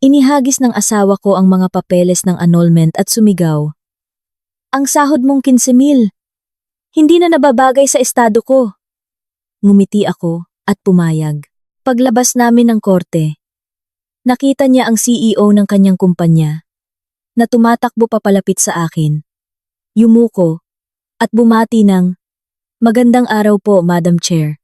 Inihagis ng asawa ko ang mga papeles ng annulment at sumigaw. Ang sahod mong 15,000. Hindi na nababagay sa estado ko. Ngumiti ako at pumayag. Paglabas namin ng korte, nakita niya ang CEO ng kanyang kumpanya na tumatakbo papalapit sa akin. Yumuko at bumati ng, "Magandang araw po, Madam Chair,"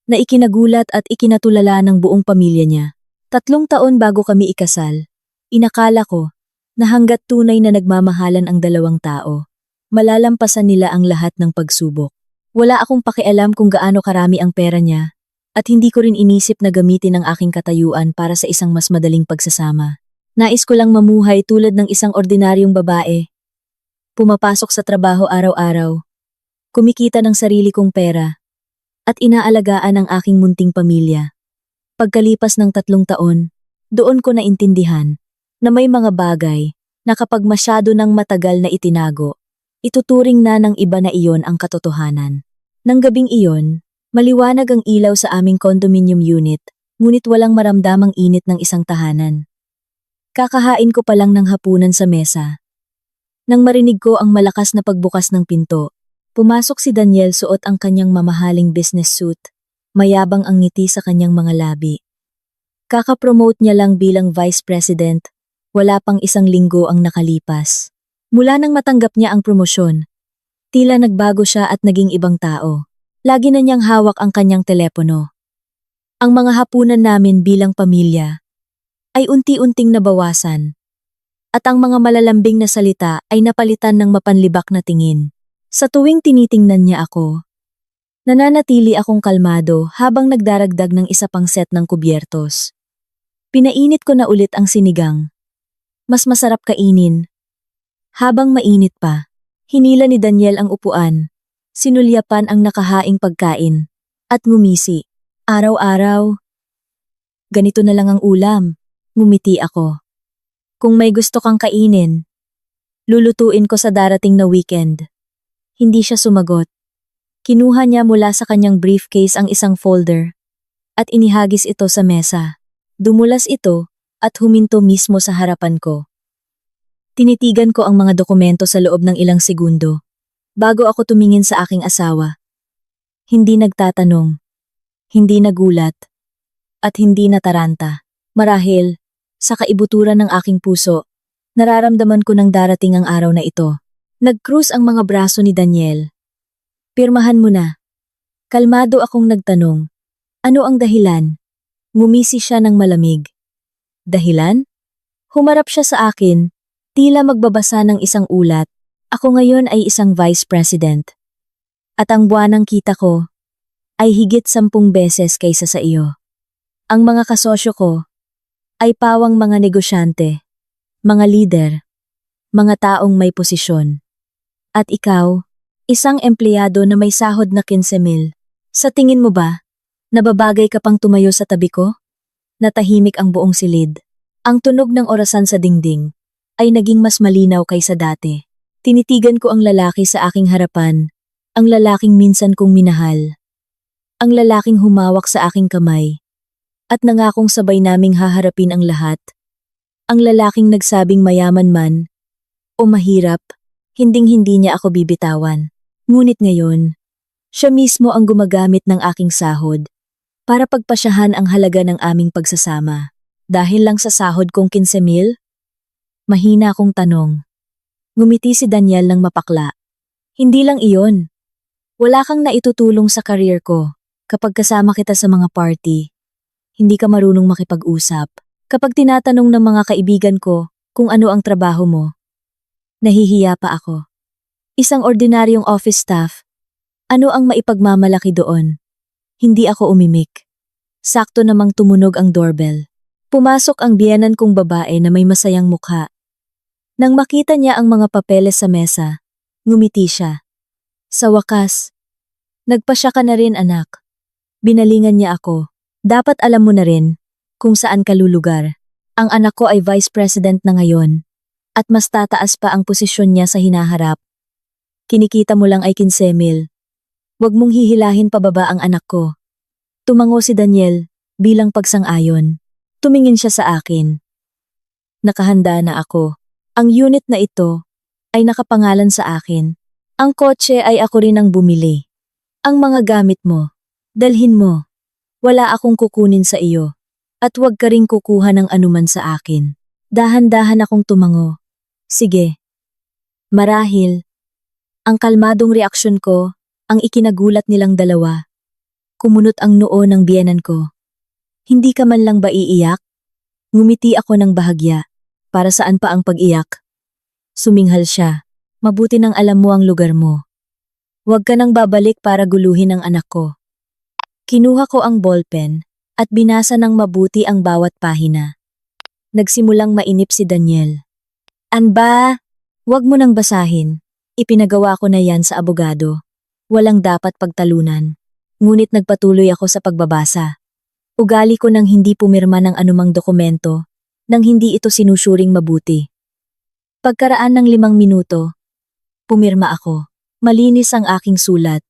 na ikinagulat at ikinatulala ng buong pamilya niya. 3 taon bago kami ikasal, inakala ko na hangga't tunay na nagmamahalan ang dalawang tao, malalampasan nila ang lahat ng pagsubok. Wala akong pakialam kung gaano karami ang pera niya, at hindi ko rin inisip na gamitin ang aking katayuan para sa isang mas madaling pagsasama. Nais ko lang mamuhay tulad ng isang ordinaryong babae. Pumapasok sa trabaho araw-araw, kumikita ng sarili kong pera, at inaalagaan ang aking munting pamilya. Pagkalipas ng 3 taon, doon ko naintindihan na may mga bagay na kapag masyado ng matagal na itinago, ituturing na ng iba na iyon ang katotohanan. Nang gabing iyon, maliwanag ang ilaw sa aming condominium unit, ngunit walang maramdamang init ng isang tahanan. Kakahain ko pa lang ng hapunan sa mesa. Nang marinig ko ang malakas na pagbukas ng pinto, pumasok si Daniel suot ang kanyang mamahaling business suit. Mayabang ang ngiti sa kanyang mga labi. Kaka-promote niya lang bilang Vice President, wala pang 1 linggo ang nakalipas. Mula nang matanggap niya ang promosyon, tila nagbago siya at naging ibang tao. Lagi na niyang hawak ang kanyang telepono. Ang mga hapunan namin bilang pamilya ay unti-unting nabawasan, at ang mga malalambing na salita ay napalitan ng mapanlibak na tingin. Sa tuwing tinitingnan niya ako, nananatili akong kalmado habang nagdaragdag ng isa pang set ng kubyertos. Pinainit ko na ulit ang sinigang. Mas masarap kainin. Habang mainit pa, hinila ni Daniel ang upuan, sinulyapan ang nakahaing pagkain, at ngumisi. Araw-araw. Ganito na lang ang ulam, ngumiti ako. Kung may gusto kang kainin, lulutuin ko sa darating na weekend. Hindi siya sumagot. Kinuha niya mula sa kanyang briefcase ang isang folder at inihagis ito sa mesa. Dumulas ito at huminto mismo sa harapan ko. Tinitigan ko ang mga dokumento sa loob ng ilang segundo bago ako tumingin sa aking asawa. Hindi nagtatanong, hindi nagulat, at hindi nataranta. Marahil, sa kaibuturan ng aking puso, nararamdaman ko nang darating ang araw na ito. Nag-cruise ang mga braso ni Daniel. Pirmahan mo na. Kalmado akong nagtanong. Ano ang dahilan? Ngumisi siya ng malamig. Dahilan? Humarap siya sa akin, tila magbabasa ng isang ulat. Ako ngayon ay isang vice president. At ang buwanang kita ko ay higit 10 beses kaysa sa iyo. Ang mga kasosyo ko ay pawang mga negosyante, mga leader, mga taong may posisyon. At ikaw, isang empleyado na may sahod na 15,000. Sa tingin mo ba, nababagay ka pang tumayo sa tabi ko? Natahimik ang buong silid. Ang tunog ng orasan sa dingding ay naging mas malinaw kaysa dati. Tinitigan ko ang lalaki sa aking harapan, ang lalaking minsan kong minahal. Ang lalaking humawak sa aking kamay at nangakong sabay naming haharapin ang lahat. Ang lalaking nagsabing mayaman man o mahirap, hinding-hindi niya ako bibitawan. Ngunit ngayon, siya mismo ang gumagamit ng aking sahod para pagpasyahan ang halaga ng aming pagsasama. Dahil lang sa sahod kong 15,000? Mahina akong tanong. Ngumiti si Daniel ng mapakla. Hindi lang iyon. Wala kang naitutulong sa career ko. Kapag kasama kita sa mga party, hindi ka marunong makipag-usap. Kapag tinatanong ng mga kaibigan ko kung ano ang trabaho mo, nahihiya pa ako. Isang ordinaryong office staff. Ano ang maipagmamalaki doon? Hindi ako umimik. Sakto namang tumunog ang doorbell. Pumasok ang biyenan kong babae na may masayang mukha. Nang makita niya ang mga papeles sa mesa, ngumiti siya. Sa wakas, nagpasya ka na rin, anak. Binalingan niya ako. Dapat alam mo na rin kung saan ka lulugar. Ang anak ko ay vice president na ngayon at mas tataas pa ang posisyon niya sa hinaharap. Kinikita mo lang ay 15,000. Huwag mong hihilahin pababa ang anak ko. Tumango si Daniel bilang pagsang-ayon. Tumingin siya sa akin. Nakahanda na ako. Ang unit na ito ay nakapangalan sa akin. Ang kotse ay ako rin ang bumili. Ang mga gamit mo, dalhin mo. Wala akong kukunin sa iyo. At huwag ka ring kukuha ng anuman sa akin. Dahan-dahan akong tumango. Sige. Marahil, ang kalmadong reaksyon ko, ang ikinagulat nilang dalawa. Kumunot ang noo ng biyenan ko. Hindi ka man lang ba iiyak? Ngumiti ako ng bahagya. Para saan pa ang pag-iyak? Suminghal siya. Mabuti nang alam mo ang lugar mo. Huwag ka nang babalik para guluhin ang anak ko. Kinuha ko ang ballpen at binasa ng mabuti ang bawat pahina. Nagsimulang mainip si Daniel. Anba? Huwag mo nang basahin. Ipinagawa ko na yan sa abogado. Walang dapat pagtalunan. Ngunit nagpatuloy ako sa pagbabasa. Ugali ko nang hindi pumirma ng anumang dokumento, nang hindi ito sinusyuring mabuti. Pagkaraan ng 5 minuto, pumirma ako. Malinis ang aking sulat.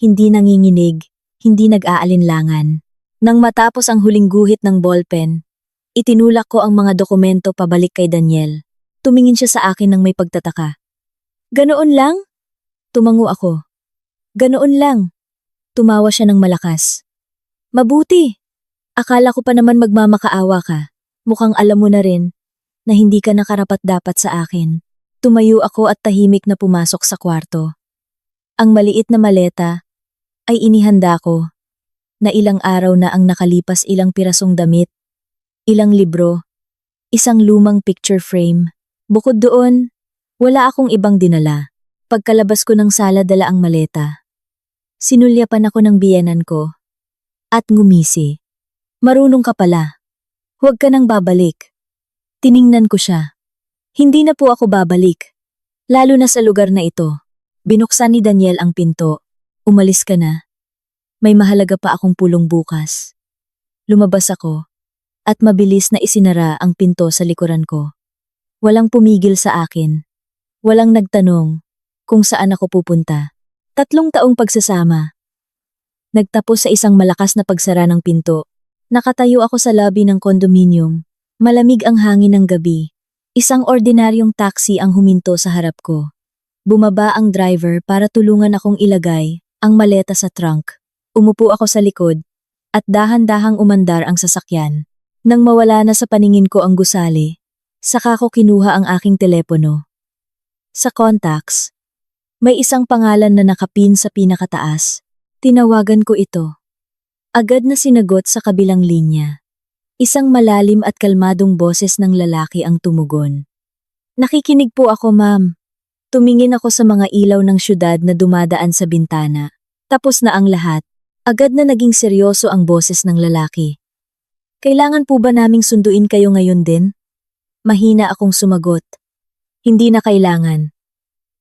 Hindi nanginginig, hindi nag-aalinlangan. Nang matapos ang huling guhit ng ballpen, itinulak ko ang mga dokumento pabalik kay Daniel. Tumingin siya sa akin ng may pagtataka. Ganoon lang? Tumango ako. Ganoon lang. Tumawa siya ng malakas. Mabuti. Akala ko pa naman magmamakaawa ka. Mukhang alam mo na rin na hindi ka nakarapat-dapat sa akin. Tumayo ako at tahimik na pumasok sa kwarto. Ang maliit na maleta ay inihanda ko na ilang araw na ang nakalipas, ilang pirasong damit, ilang libro, isang lumang picture frame. Bukod doon, wala akong ibang dinala. Pagkalabas ko ng sala, dala ang maleta. Sinulyapan ako ng biyenan ko at ngumisi. Marunong ka pala. Huwag ka nang babalik. Tiningnan ko siya. Hindi na po ako babalik. Lalo na sa lugar na ito. Binuksan ni Daniel ang pinto. Umalis ka na. May mahalaga pa akong pulong bukas. Lumabas ako at mabilis na isinara ang pinto sa likuran ko. Walang pumigil sa akin. Walang nagtanong kung saan ako pupunta. 3 taong pagsasama. Nagtapos sa isang malakas na pagsara ng pinto. Nakatayo ako sa lobby ng kondominium. Malamig ang hangin ng gabi. Isang ordinaryong taxi ang huminto sa harap ko. Bumaba ang driver para tulungan akong ilagay ang maleta sa trunk. Umupo ako sa likod at dahan-dahang umandar ang sasakyan. Nang mawala na sa paningin ko ang gusali, saka ko kinuha ang aking telepono. Sa contacts, may isang pangalan na nakapin sa pinakataas. Tinawagan ko ito. Agad na sinagot sa kabilang linya. Isang malalim at kalmadong boses ng lalaki ang tumugon. Nakikinig po ako, ma'am. Tumingin ako sa mga ilaw ng syudad na dumadaan sa bintana. Tapos na ang lahat. Agad na naging seryoso ang boses ng lalaki. Kailangan po ba naming sunduin kayo ngayon din? Mahina akong sumagot. Hindi na kailangan.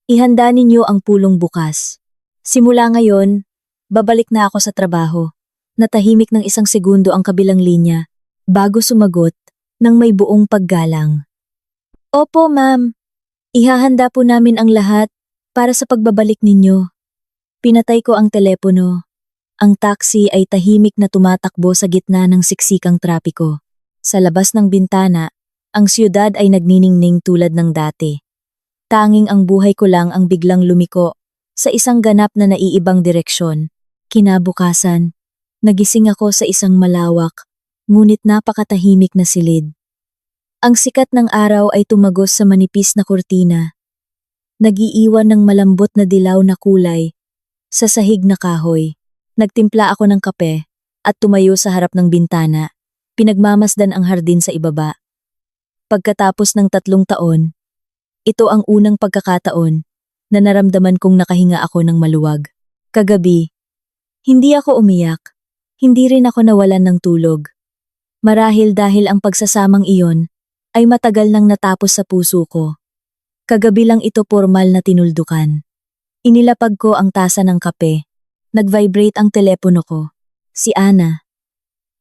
Ihanda ninyo ang pulong bukas. Simula ngayon, babalik na ako sa trabaho. Natahimik ng 1 segundo ang kabilang linya, bago sumagot ng may buong paggalang. Opo, ma'am. Ihahanda po namin ang lahat para sa pagbabalik ninyo. Pinatay ko ang telepono. Ang taxi ay tahimik na tumatakbo sa gitna ng siksikang trapiko. Sa labas ng bintana, ang siyudad ay nagniningning tulad ng dati. Tanging ang buhay ko lang ang biglang lumiko sa isang ganap na naiibang direksyon. Kinabukasan, nagising ako sa isang malawak, ngunit napakatahimik na silid. Ang sikat ng araw ay tumagos sa manipis na kurtina. Nag-iiwan ng malambot na dilaw na kulay sa sahig na kahoy. Nagtimpla ako ng kape at tumayo sa harap ng bintana. Pinagmamasdan ang hardin sa ibaba. Pagkatapos ng 3 taon, ito ang unang pagkakataon na naramdaman kong nakahinga ako ng maluwag. Kagabi, hindi ako umiyak. Hindi rin ako nawalan ng tulog. Marahil dahil ang pagsasamang iyon ay matagal nang natapos sa puso ko. Kagabi lang ito formal na tinuldukan. Inilapag ko ang tasa ng kape. Nag-vibrate ang telepono ko. Si Ana.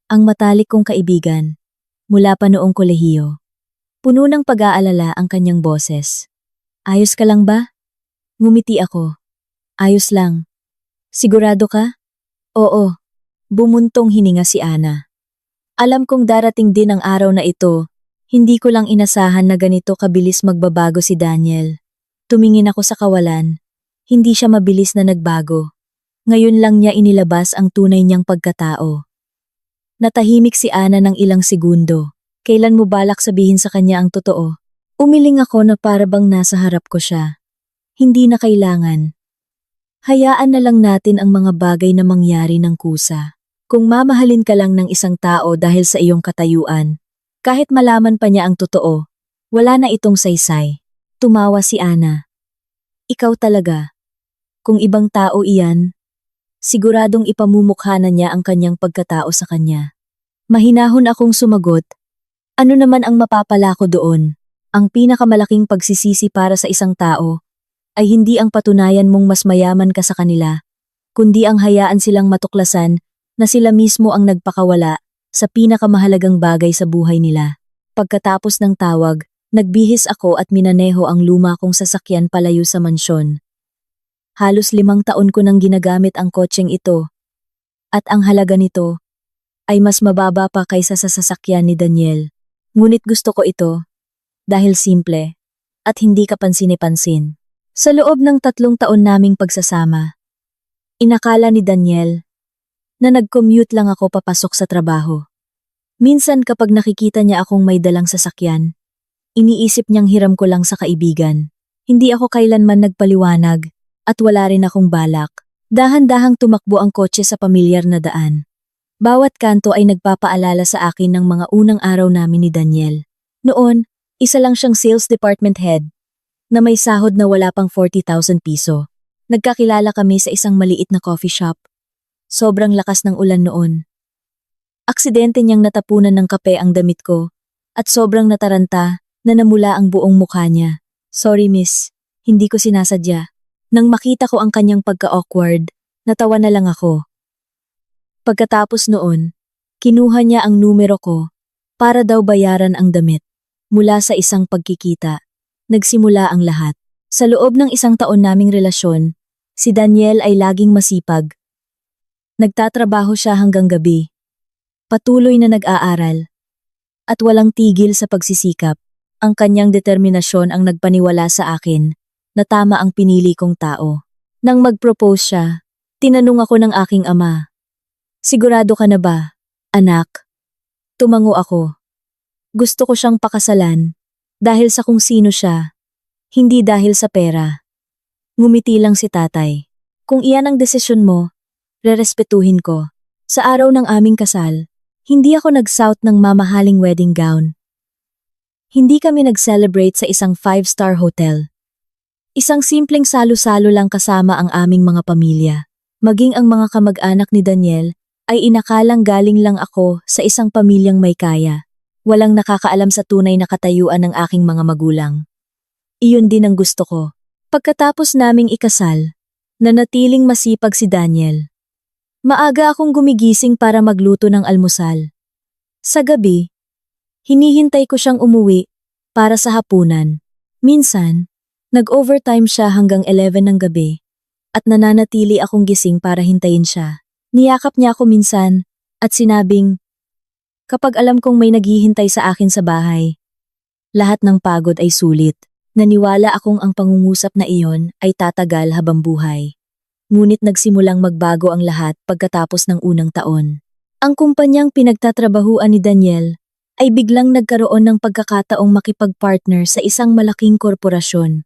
Ang matalik kong kaibigan. Mula pa noong kolehiyo. Puno ng pag-aalala ang kanyang boses. Ayos ka lang ba? Ngumiti ako. Ayos lang. Sigurado ka? Oo. Bumuntong hininga si Ana. Alam kong darating din ang araw na ito Hindi ko lang inasahan na ganito kabilis magbabago si Daniel. Tumingin ako sa kawalan. Hindi siya mabilis na nagbago. Ngayon lang niya inilabas ang tunay niyang pagkatao. Natahimik si Ana ng ilang segundo. Kailan mo balak sabihin sa kanya ang totoo? Umiling ako na para bang nasa harap ko siya. Hindi na kailangan. Hayaan na lang natin ang mga bagay na mangyari ng kusa. Kung mamahalin ka lang ng isang tao dahil sa iyong katayuan, kahit malaman pa niya ang totoo, wala na itong saysay. Tumawa si Ana. Ikaw talaga. Kung ibang tao iyan, siguradong ipamumukha na niya ang kanyang pagkatao sa kanya. Mahinahon akong sumagot. Ano naman ang mapapala ko doon? Ang pinakamalaking pagsisisi para sa isang tao ay hindi ang patunayan mong mas mayaman ka sa kanila, kundi ang hayaan silang matuklasan na sila mismo ang nagpakawala sa pinakamahalagang bagay sa buhay nila. Pagkatapos ng tawag, nagbihis ako at minaneho ang luma kong sasakyan palayo sa mansyon. Halos 5 taon ko nang ginagamit ang kotseng ito, at ang halaga nito ay mas mababa pa kaysa sa sasakyan ni Daniel. Ngunit gusto ko ito dahil simple at hindi kapansin-pansin. Sa loob ng 3 taon naming pagsasama, inakala ni Daniel na nag-commute lang ako papasok sa trabaho. Minsan kapag nakikita niya akong may dalang sasakyan, iniisip niyang hiram ko lang sa kaibigan. Hindi ako kailanman nagpaliwanag at wala rin akong balak. Dahan-dahang tumakbo ang kotse sa pamilyar na daan. Bawat kanto ay nagpapaalala sa akin ng mga unang araw namin ni Daniel. Noon, isa lang siyang sales department head na may sahod na wala pang 40,000 piso. Nagkakilala kami sa isang maliit na coffee shop. Sobrang lakas ng ulan noon. Aksidente niyang natapunan ng kape ang damit ko at sobrang nataranta na namula ang buong mukha niya. Sorry miss, hindi ko sinasadya. Nang makita ko ang kanyang pagka-awkward, natawa na lang ako. Pagkatapos noon, kinuha niya ang numero ko para daw bayaran ang damit. Mula sa isang pagkikita, nagsimula ang lahat. Sa loob ng 1 taon naming relasyon, si Daniel ay laging masipag. Nagtatrabaho siya hanggang gabi. Patuloy na nag-aaral. At walang tigil sa pagsisikap. Ang kanyang determinasyon ang nagpaniwala sa akin na tama ang pinili kong tao. Nang mag-propose siya, tinanong ako ng aking ama. Sigurado ka na ba, anak? Tumango ako. Gusto ko siyang pakasalan dahil sa kung sino siya, hindi dahil sa pera. Ngumiti lang si tatay. Kung iyan ang desisyon mo, rerespetuhin ko. Sa araw ng aming kasal, hindi ako nag-suot ng mamahaling wedding gown. Hindi kami nag-celebrate sa isang 5-star hotel. Isang simpleng salo-salo lang kasama ang aming mga pamilya. Maging ang mga kamag-anak ni Daniel ay inakalang galing lang ako sa isang pamilyang may kaya. Walang nakakaalam sa tunay na katayuan ng aking mga magulang. Iyon din ang gusto ko. Pagkatapos naming ikasal, nanatiling masipag si Daniel. Maaga akong gumigising para magluto ng almusal. Sa gabi, hinihintay ko siyang umuwi para sa hapunan. Minsan, nag-overtime siya hanggang 11 ng gabi at nananatili akong gising para hintayin siya. Niyakap niya ako minsan at sinabing, kapag alam kong may naghihintay sa akin sa bahay, lahat ng pagod ay sulit. Naniwala akong ang pangungusap na iyon ay tatagal habang buhay. Ngunit nagsimulang magbago ang lahat pagkatapos ng unang taon. Ang kumpanyang pinagtatrabahuan ni Daniel ay biglang nagkaroon ng pagkakataong makipag-partner sa isang malaking korporasyon.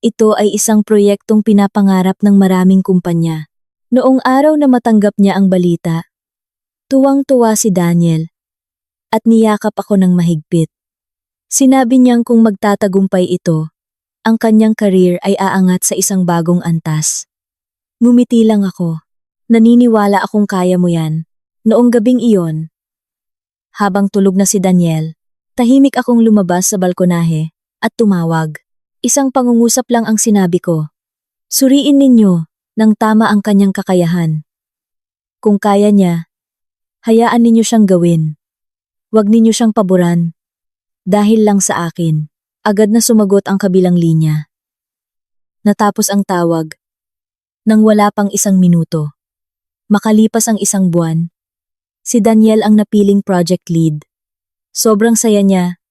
Ito ay isang proyektong pinapangarap ng maraming kumpanya. Noong araw na matanggap niya ang balita, tuwang-tuwa si Daniel at niyakap ako ng mahigpit. Sinabi niyang kung magtatagumpay ito, ang kanyang career ay aangat sa isang bagong antas. Ngumiti lang ako. Naniniwala akong kaya mo yan. Noong gabing iyon, habang tulog na si Daniel, tahimik akong lumabas sa balkonahe at tumawag. Isang pangungusap lang ang sinabi ko. Suriin ninyo nang tama ang kanyang kakayahan. Kung kaya niya, hayaan ninyo siyang gawin. Huwag ninyo siyang paboran. Dahil lang sa akin, agad na sumagot ang kabilang linya. Natapos ang tawag. Nang wala pang 1 minuto. Makalipas ang 1 buwan, si Daniel ang napiling project lead. Sobrang saya niya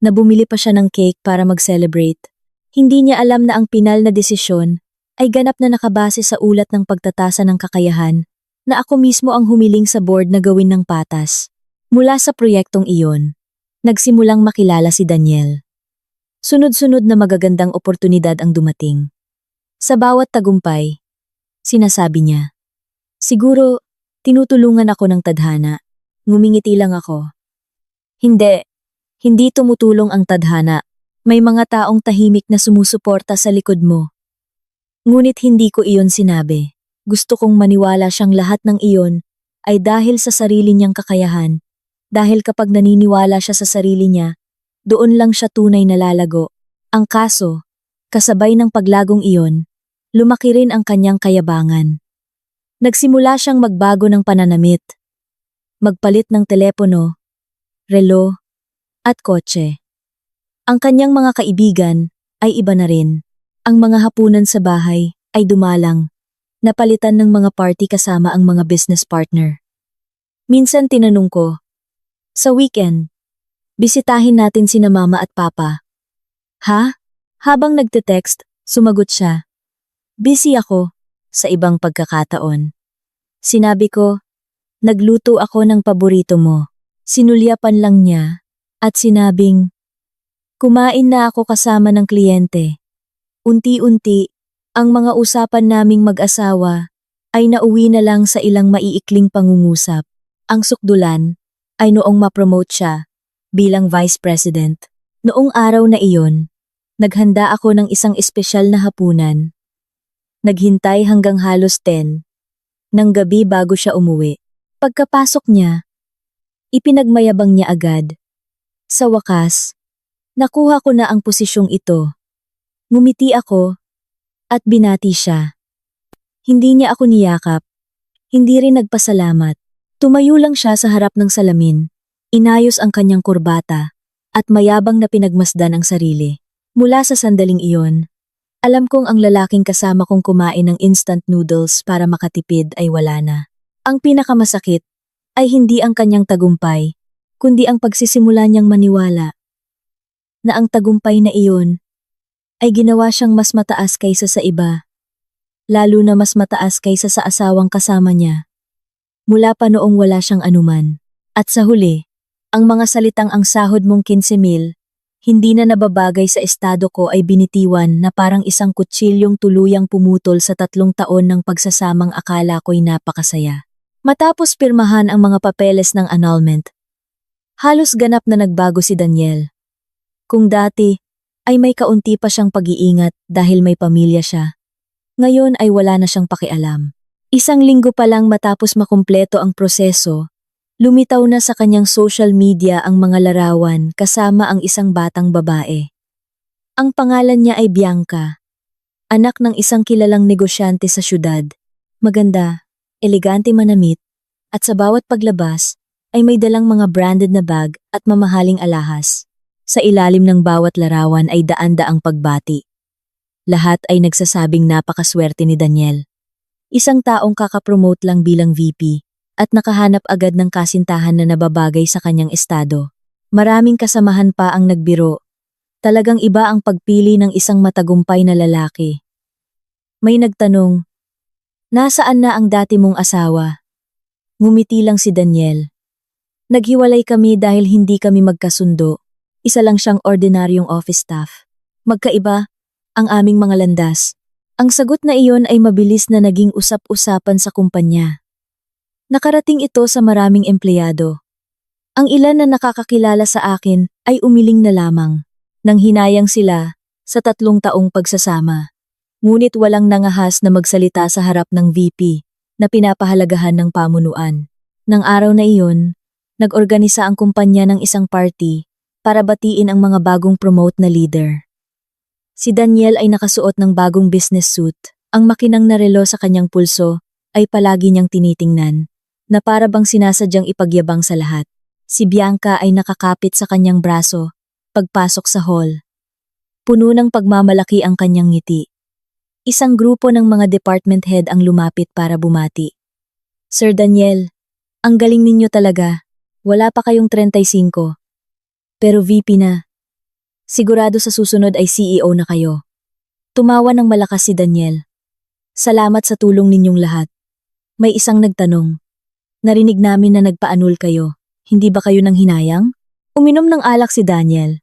na bumili pa siya ng cake para mag-celebrate. Hindi niya alam na ang pinal na desisyon ay ganap na nakabase sa ulat ng pagtatasa ng kakayahan na ako mismo ang humiling sa board na gawin ng patas. Mula sa proyektong iyon, nagsimulang makilala si Daniel. Sunod-sunod na magagandang oportunidad ang dumating. Sa bawat tagumpay, sinasabi niya, "Siguro, tinutulungan ako ng tadhana." Ngumingiti lang ako. Hindi tumutulong ang tadhana. May mga taong tahimik na sumusuporta sa likod mo. Ngunit hindi ko iyon sinabi. Gusto kong maniwala siyang lahat ng iyon ay dahil sa sarili niyang kakayahan. Dahil kapag naniniwala siya sa sarili niya, doon lang siya tunay na lalago. Ang kaso, kasabay ng paglagong iyon, lumaki rin ang kanyang kayabangan. Nagsimula siyang magbago ng pananamit. Magpalit ng telepono, relo, at kotse. Ang kanyang mga kaibigan ay iba na rin. Ang mga hapunan sa bahay ay dumalang, napalitan ng mga party kasama ang mga business partner. Minsan tinanong ko, "Sa weekend, bisitahin natin sina mama at papa." "Ha?" Habang nagte-text, sumagot siya, "Busy ako." Sa ibang pagkakataon, sinabi ko, "Nagluto ako ng paborito mo." Sinulyapan lang niya at sinabing, "Kumain na ako kasama ng kliyente." Unti-unti, ang mga usapan naming mag-asawa ay nauwi na lang sa ilang maiikling pangungusap. Ang sukdulan ay noong ma-promote siya bilang Vice President. Noong araw na iyon, naghanda ako ng isang espesyal na hapunan. Naghintay hanggang halos 10 ng gabi bago siya umuwi. Pagkapasok niya, ipinagmayabang niya agad. Sa wakas, nakuha ko na ang posisyong ito. Ngumiti ako at binati siya. Hindi niya ako niyakap. Hindi rin nagpasalamat. Tumayo lang siya sa harap ng salamin. Inayos ang kanyang kurbata at mayabang na pinagmasdan ang sarili. Mula sa sandaling iyon, alam kong ang lalaking kasama kong kumain ng instant noodles para makatipid ay wala na. Ang pinakamasakit ay hindi ang kanyang tagumpay, kundi ang pagsisimula niyang maniwala na ang tagumpay na iyon ay ginawa siyang mas mataas kaysa sa iba, lalo na mas mataas kaysa sa asawang kasama niya. Mula pa noong wala siyang anuman. At sa huli, ang mga salitang "ang sahod mong 15,000, hindi na nababagay sa estado ko" ay binitiwan na parang isang kutsilyong tuluyang pumutol sa 3 taon ng pagsasamang akala ko'y napakasaya. Matapos pirmahan ang mga papeles ng annulment, halos ganap na nagbago si Daniel. Kung dati ay may kaunti pa siyang pag-iingat dahil may pamilya siya, ngayon ay wala na siyang pakialam. Isang linggo pa lang matapos makumpleto ang proseso, lumitaw na sa kanyang social media ang mga larawan kasama ang isang batang babae. Ang pangalan niya ay Bianca, anak ng isang kilalang negosyante sa syudad. Maganda, elegante manamit, at sa bawat paglabas ay may dalang mga branded na bag at mamahaling alahas. Sa ilalim ng bawat larawan ay daan-daang pagbati. Lahat ay nagsasabing napakaswerte ni Daniel. Isang taong kakapromote lang bilang VP at nakahanap agad ng kasintahan na nababagay sa kanyang estado. Maraming kasamahan pa ang nagbiro. Talagang iba ang pagpili ng isang matagumpay na lalaki. May nagtanong, "Nasaan na ang dati mong asawa?" Ngumiti lang si Daniel. "Naghiwalay kami dahil hindi kami magkasundo. Isa lang siyang ordinaryong office staff. Magkaiba ang aming mga landas." Ang sagot na iyon ay mabilis na naging usap-usapan sa kumpanya. Nakarating ito sa maraming empleyado. Ang ilan na nakakakilala sa akin ay umiling na lamang. Nanghinayang sila sa 3 taong pagsasama. Ngunit walang nangahas na magsalita sa harap ng VP na pinapahalagahan ng pamunuan. Nang araw na iyon, nag-organisa ang kumpanya ng isang party para batiin ang mga bagong promote na leader. Si Daniel ay nakasuot ng bagong business suit. Ang makinang na relo sa kanyang pulso ay palagi niyang tinitingnan, na para bang sinasadyang ipagyabang sa lahat. Si Bianca ay nakakapit sa kanyang braso pagpasok sa hall. Puno ng pagmamalaki ang kanyang ngiti. Isang grupo ng mga department head ang lumapit para bumati. "Sir Daniel, ang galing ninyo talaga. Wala pa kayong 35. Pero VP na. Sigurado sa susunod ay CEO na kayo. Tumawa ng malakas si Daniel. Salamat sa tulong ninyong lahat. May isang nagtanong. Narinig namin na nagpa-annul kayo. Hindi ba kayo nang hinayang? Uminom ng alak si Daniel.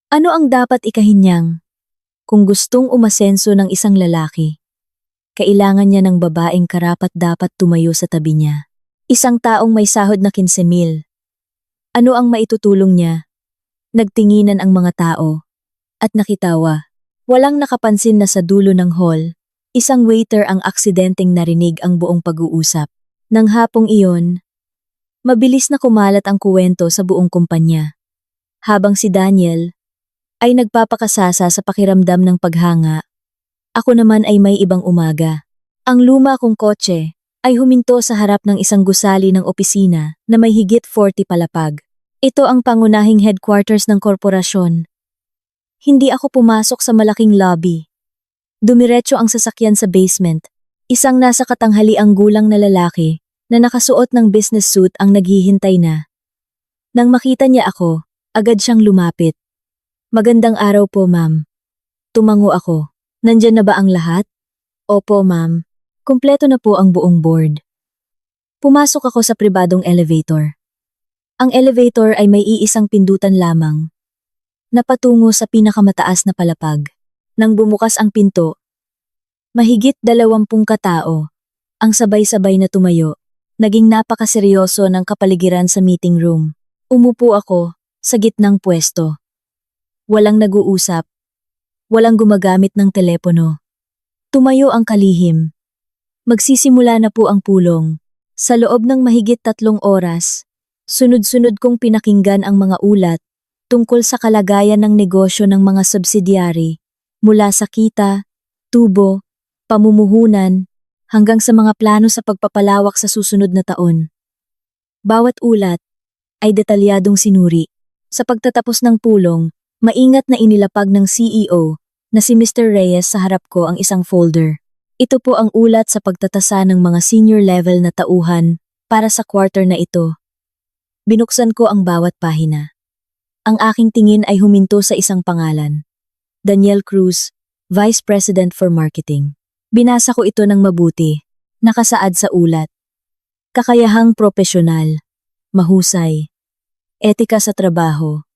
Ano ang dapat ikahinyang? Kung gustong umasenso ng isang lalaki, kailangan niya ng babaeng karapat-dapat tumayo sa tabi niya. Isang taong may sahod na 15,000. Ano ang maitutulong niya? Nagtinginan ang mga tao at nakitawa. Walang nakapansin na sa dulo ng hall, isang waiter ang aksidenteng narinig ang buong pag-uusap. Nang hapong iyon, mabilis na kumalat ang kuwento sa buong kumpanya. Habang si Daniel ay nagpapakasasa sa pakiramdam ng paghanga, ako naman ay may ibang umaga. Ang luma kong kotse ay huminto sa harap ng isang gusali ng opisina na may higit 40 palapag. Ito ang pangunahing headquarters ng korporasyon. Hindi ako pumasok sa malaking lobby. Dumiretso ang sasakyan sa basement. Isang nasa katanghaliang gulang na lalaki na nakasuot ng business suit ang naghihintay na. Nang makita niya ako, agad siyang lumapit. Magandang araw po, ma'am. Tumango ako. Nandyan na ba ang lahat? Opo, ma'am. Kumpleto na po ang buong board. Pumasok ako sa pribadong elevator. Ang elevator ay may iisang pindutan lamang. Napatungo sa pinakamataas na palapag. Nang bumukas ang pinto, mahigit 20 katao ang sabay-sabay na tumayo. Naging napakaseryoso ng kapaligiran sa meeting room. Umupo ako sa gitnang pwesto. Walang nag-uusap. Walang gumagamit ng telepono. Tumayo ang kalihim. Magsisimula na po ang pulong. Sa loob ng mahigit 3 oras, sunod-sunod kong pinakinggan ang mga ulat tungkol sa kalagayan ng negosyo ng mga subsidiary, mula sa kita, tubo, pamumuhunan, hanggang sa mga plano sa pagpapalawak sa susunod na taon. Bawat ulat ay detalyadong sinuri. Sa pagtatapos ng pulong, maingat na inilapag ng CEO na si Mr. Reyes sa harap ko ang isang folder. Ito po ang ulat sa pagtatasa ng mga senior level na tauhan para sa quarter na ito. Binuksan ko ang bawat pahina. Ang aking tingin ay huminto sa isang pangalan. Daniel Cruz, Vice President for Marketing. Binasa ko ito ng mabuti. Nakasaad sa ulat. Kakayahang propesyonal. Mahusay. Etika sa trabaho.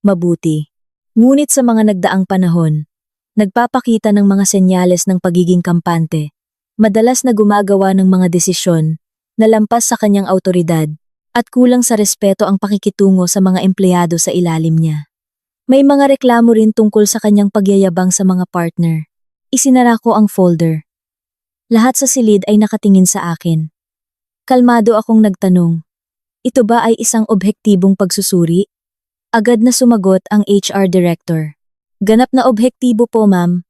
Mabuti. Ngunit sa mga nagdaang panahon, nagpapakita ng mga senyales ng pagiging kampante. Madalas na gumagawa ng mga desisyon na lampas sa kanyang awtoridad at kulang sa respeto ang pakikitungo sa mga empleyado sa ilalim niya. May mga reklamo rin tungkol sa kanyang pagyayabang sa mga partner. Isinara ko ang folder. Lahat sa silid ay nakatingin sa akin. Kalmado akong nagtanong, ito ba ay isang objektibong pagsusuri? Agad na sumagot ang HR Director. Ganap na objektibo po, ma'am.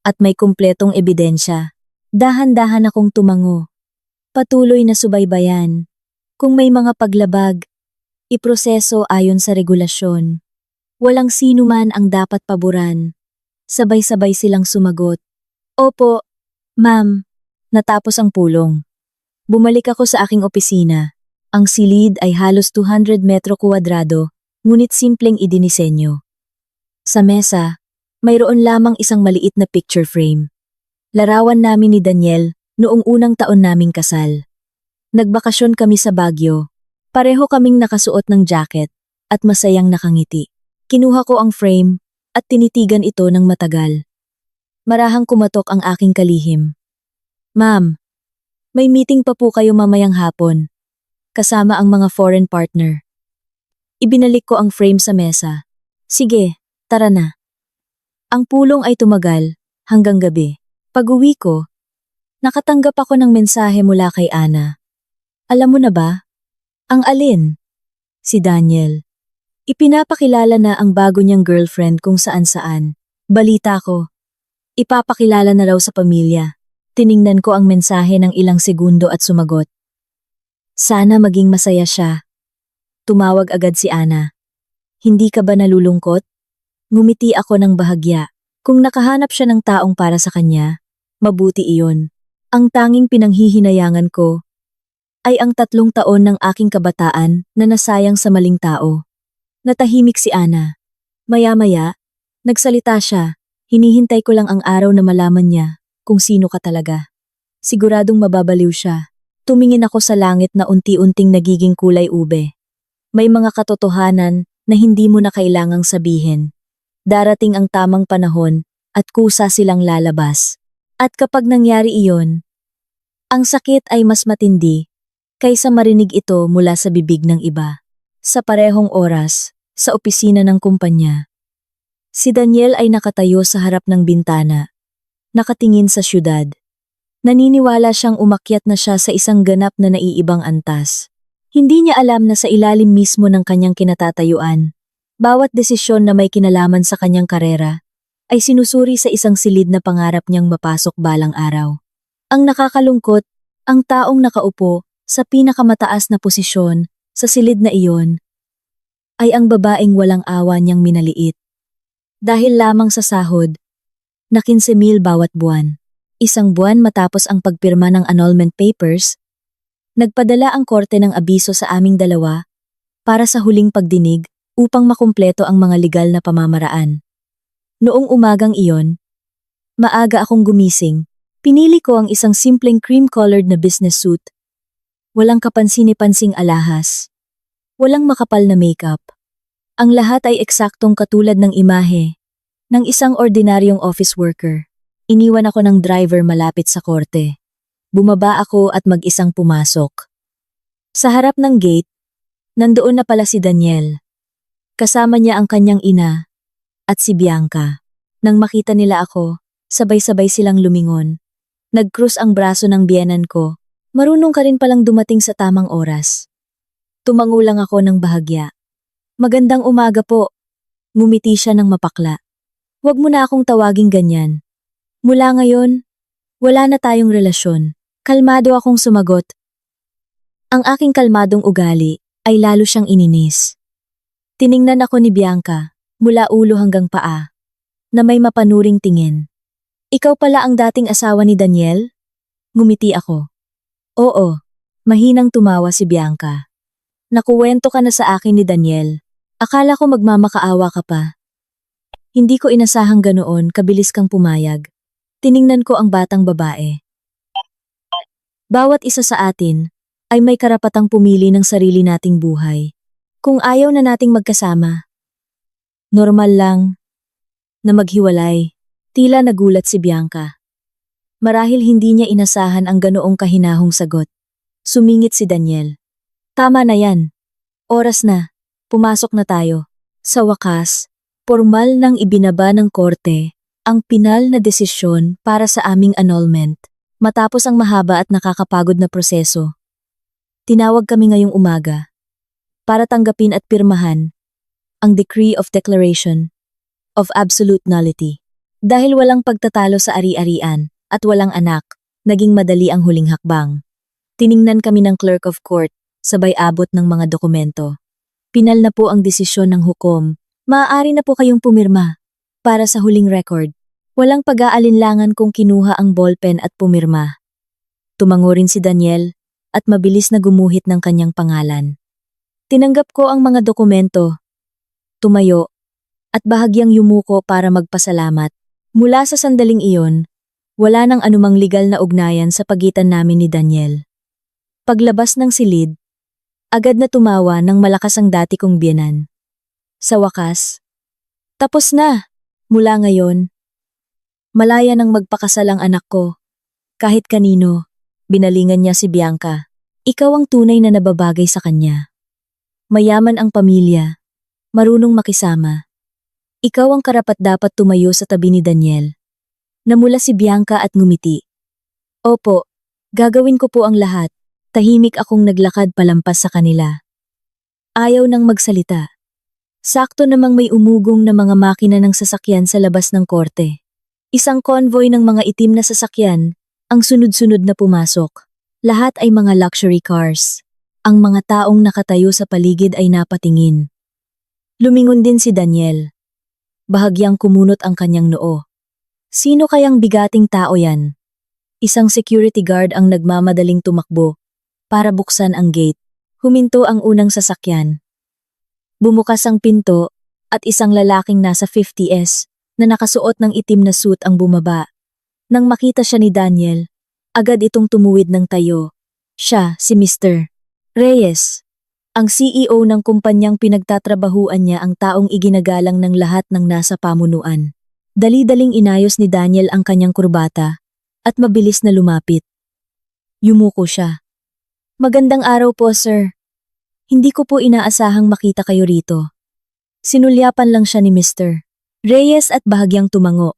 At may kumpletong ebidensya. Dahan-dahan akong tumango. Patuloy na subaybayan. Kung may mga paglabag, iproseso ayon sa regulasyon. Walang sino man ang dapat paboran. Sabay-sabay silang sumagot. Opo, ma'am. Natapos ang pulong. Bumalik ako sa aking opisina. Ang silid ay halos 200 metro kuwadrado, ngunit simpleng idinisenyo. Sa mesa, mayroon lamang isang maliit na picture frame. Larawan namin ni Daniel noong unang taon naming kasal. Nagbakasyon kami sa Baguio. Pareho kaming nakasuot ng jacket at masayang nakangiti. Kinuha ko ang frame at tinitigan ito ng matagal. Marahang kumatok ang aking kalihim. Ma'am, may meeting pa po kayo mamayang hapon, kasama ang mga foreign partner. Ibinalik ko ang frame sa mesa. Sige, tara na. Ang pulong ay tumagal hanggang gabi. Pag-uwi ko, nakatanggap ako ng mensahe mula kay Ana. Alam mo na ba? Ang alin? Si Daniel. Ipinapakilala na ang bago niyang girlfriend kung saan-saan. Balita ko. Ipapakilala na raw sa pamilya. Tiningnan ko ang mensahe ng ilang segundo at sumagot. Sana maging masaya siya. Tumawag agad si Ana. Hindi ka ba nalulungkot? Ngumiti ako ng bahagya. Kung nakahanap siya ng taong para sa kanya, mabuti iyon. Ang tanging pinanghihinayangan ko ay ang 3 taon ng aking kabataan na nasayang sa maling tao. Natahimik si Ana. Maya-maya, nagsalita siya. Hinihintay ko lang ang araw na malaman niya kung sino ka talaga. Siguradong mababaliw siya. Tumingin ako sa langit na unti-unting nagiging kulay ube. May mga katotohanan na hindi mo na kailangang sabihin. Darating ang tamang panahon at kusa silang lalabas. At kapag nangyari iyon, ang sakit ay mas matindi kaysa marinig ito mula sa bibig ng iba. Sa parehong oras, sa opisina ng kumpanya, si Daniel ay nakatayo sa harap ng bintana, nakatingin sa syudad. Naniniwala siyang umakyat na siya sa isang ganap na naiibang antas. Hindi niya alam na sa ilalim mismo ng kanyang kinatatayuan, bawat desisyon na may kinalaman sa kanyang karera ay sinusuri sa isang silid na pangarap niyang mapasok balang araw. Ang nakakalungkot, ang taong nakaupo sa pinakamataas na posisyon sa silid na iyon ay ang babaeng walang awa niyang minaliit. Dahil lamang sa sahod na 15,000 bawat buwan. Isang buwan matapos ang pagpirma ng annulment papers, nagpadala ang korte ng abiso sa aming dalawa para sa huling pagdinig upang makumpleto ang mga legal na pamamaraan. Noong umagang iyon, maaga akong gumising. Pinili ko ang isang simpleng cream-colored na business suit. Walang kapansin-pansing alahas. Walang makapal na makeup. Ang lahat ay eksaktong katulad ng imahe ng isang ordinaryong office worker. Iniwan ako ng driver malapit sa korte. Bumaba ako at mag-isang pumasok. Sa harap ng gate, nandoon na pala si Daniel. Kasama niya ang kanyang ina at si Bianca. Nang makita nila ako, sabay-sabay silang lumingon. Nag-cross ang braso ng biyenan ko. Marunong ka rin palang dumating sa tamang oras. Tumango lang ako ng bahagya. Magandang umaga po. Ngumiti siya ng mapakla. Huwag mo na akong tawaging ganyan. Mula ngayon, wala na tayong relasyon. Kalmado akong sumagot. Ang aking kalmadong ugali ay lalo siyang ininis. Tiningnan ako ni Bianca, mula ulo hanggang paa, na may mapanuring tingin. Ikaw pala ang dating asawa ni Daniel? Ngumiti ako. Oo, mahinang tumawa si Bianca. Nakuwento ka na sa akin ni Daniel. Akala ko magmamakaawa ka pa. Hindi ko inasahang ganoon, kabilis kang pumayag. Tiningnan ko ang batang babae. Bawat isa sa atin ay may karapatang pumili ng sarili nating buhay. Kung ayaw na nating magkasama, normal lang na maghiwalay. Tila nagulat si Bianca. Marahil hindi niya inasahan ang ganoong kahinahong sagot. Sumingit si Daniel. Tama na yan. Oras na. Pumasok na tayo. Sa wakas, formal nang ibinaba ng korte ang pinal na desisyon para sa aming annulment matapos ang mahaba at nakakapagod na proseso. Tinawag kami ngayong umaga para tanggapin at pirmahan ang Decree of Declaration of Absolute Nullity. Dahil walang pagtatalo sa ari-arian at walang anak, naging madali ang huling hakbang. Tiningnan kami ng clerk of court, sabay abot ng mga dokumento. Pinal na po ang desisyon ng hukom. Maaari na po kayong pumirma. Para sa huling record, walang pag-aalinlangan kung kinuha ang ballpen at pumirma. Tumango rin si Daniel at mabilis na gumuhit ng kanyang pangalan. Tinanggap ko ang mga dokumento, tumayo, at bahagyang yumuko para magpasalamat. Mula sa sandaling iyon, wala nang anumang legal na ugnayan sa pagitan namin ni Daniel. Paglabas ng silid, agad na tumawa ng malakas ang dati kong biyenan. Sa wakas, tapos na! Mula ngayon, malaya nang magpakasal ang anak ko. Kahit kanino, binalingan niya si Bianca. Ikaw ang tunay na nababagay sa kanya. Mayaman ang pamilya, marunong makisama. Ikaw ang karapat-dapat tumayo sa tabi ni Daniel. Namula si Bianca at ngumiti. Opo, gagawin ko po ang lahat. Tahimik akong naglakad palampas sa kanila. Ayaw nang magsalita. Sakto namang may umugong na mga makina ng sasakyan sa labas ng korte. Isang convoy ng mga itim na sasakyan ang sunod-sunod na pumasok. Lahat ay mga luxury cars. Ang mga taong nakatayo sa paligid ay napatingin. Lumingon din si Daniel. Bahagyang kumunot ang kanyang noo. Sino kayang bigating tao yan? Isang security guard ang nagmamadaling tumakbo para buksan ang gate. Huminto ang unang sasakyan. Bumukas ang pinto at isang lalaking nasa 50s na nakasuot ng itim na suit ang bumaba. Nang makita siya ni Daniel, agad itong tumuwid ng tayo. Siya, si Mr. Reyes. Ang CEO ng kumpanyang pinagtatrabahuan niya, ang taong iginagalang ng lahat ng nasa pamunuan. Dali-daling inayos ni Daniel ang kanyang kurbata at mabilis na lumapit. Yumuko siya. Magandang araw po, sir. Hindi ko po inaasahang makita kayo rito. Sinulyapan lang siya ni Mr. Reyes at bahagyang tumango.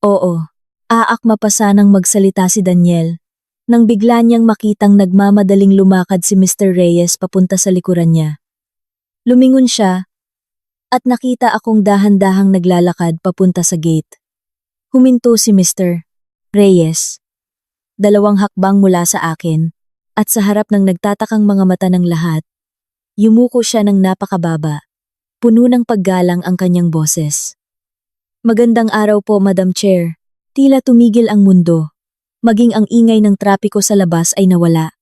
Oo, aakma pa sanang magsalita si Daniel nang bigla niyang makitang nagmamadaling lumakad si Mr. Reyes papunta sa likuran niya. Lumingon siya at nakita akong dahan-dahang naglalakad papunta sa gate. Huminto si Mr. Reyes. 2 hakbang mula sa akin at sa harap ng nagtatakang mga mata ng lahat, yumuko siya ng napakababa. Puno ng paggalang ang kanyang boses. Magandang araw po, Madam Chair. Tila tumigil ang mundo. Maging ang ingay ng trapiko sa labas ay nawala.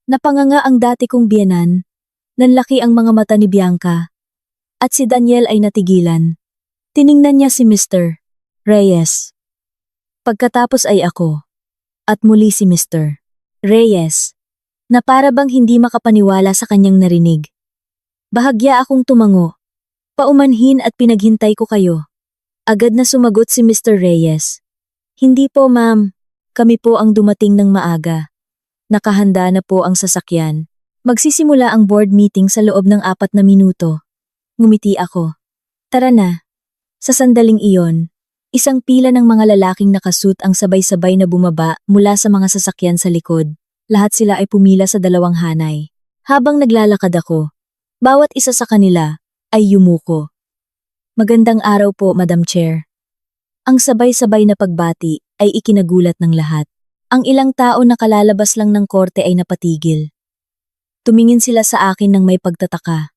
Napanganga ang dati kong biyenan, nanlaki ang mga mata ni Bianca, at si Daniel ay natigilan. Tiningnan niya si Mr. Reyes. Pagkatapos ay ako, at muli si Mr. Reyes, na para bang hindi makapaniwala sa kanyang narinig. Bahagya akong tumango, paumanhin at pinaghintay ko kayo. Agad na sumagot si Mr. Reyes. Hindi po, ma'am. Kami po ang dumating ng maaga. Nakahanda na po ang sasakyan. Magsisimula ang board meeting sa loob ng 4 na minuto. Ngumiti ako. Tara na. Sa sandaling iyon, isang pila ng mga lalaking nakasuit ang sabay-sabay na bumaba mula sa mga sasakyan sa likod. Lahat sila ay pumila sa 2 hanay. Habang naglalakad ako, bawat isa sa kanila ay yumuko. Magandang araw po, Madam Chair. Ang sabay-sabay na pagbati ay ikinagulat ng lahat. Ang ilang tao na kalalabas lang ng korte ay napatigil. Tumingin sila sa akin ng may pagtataka.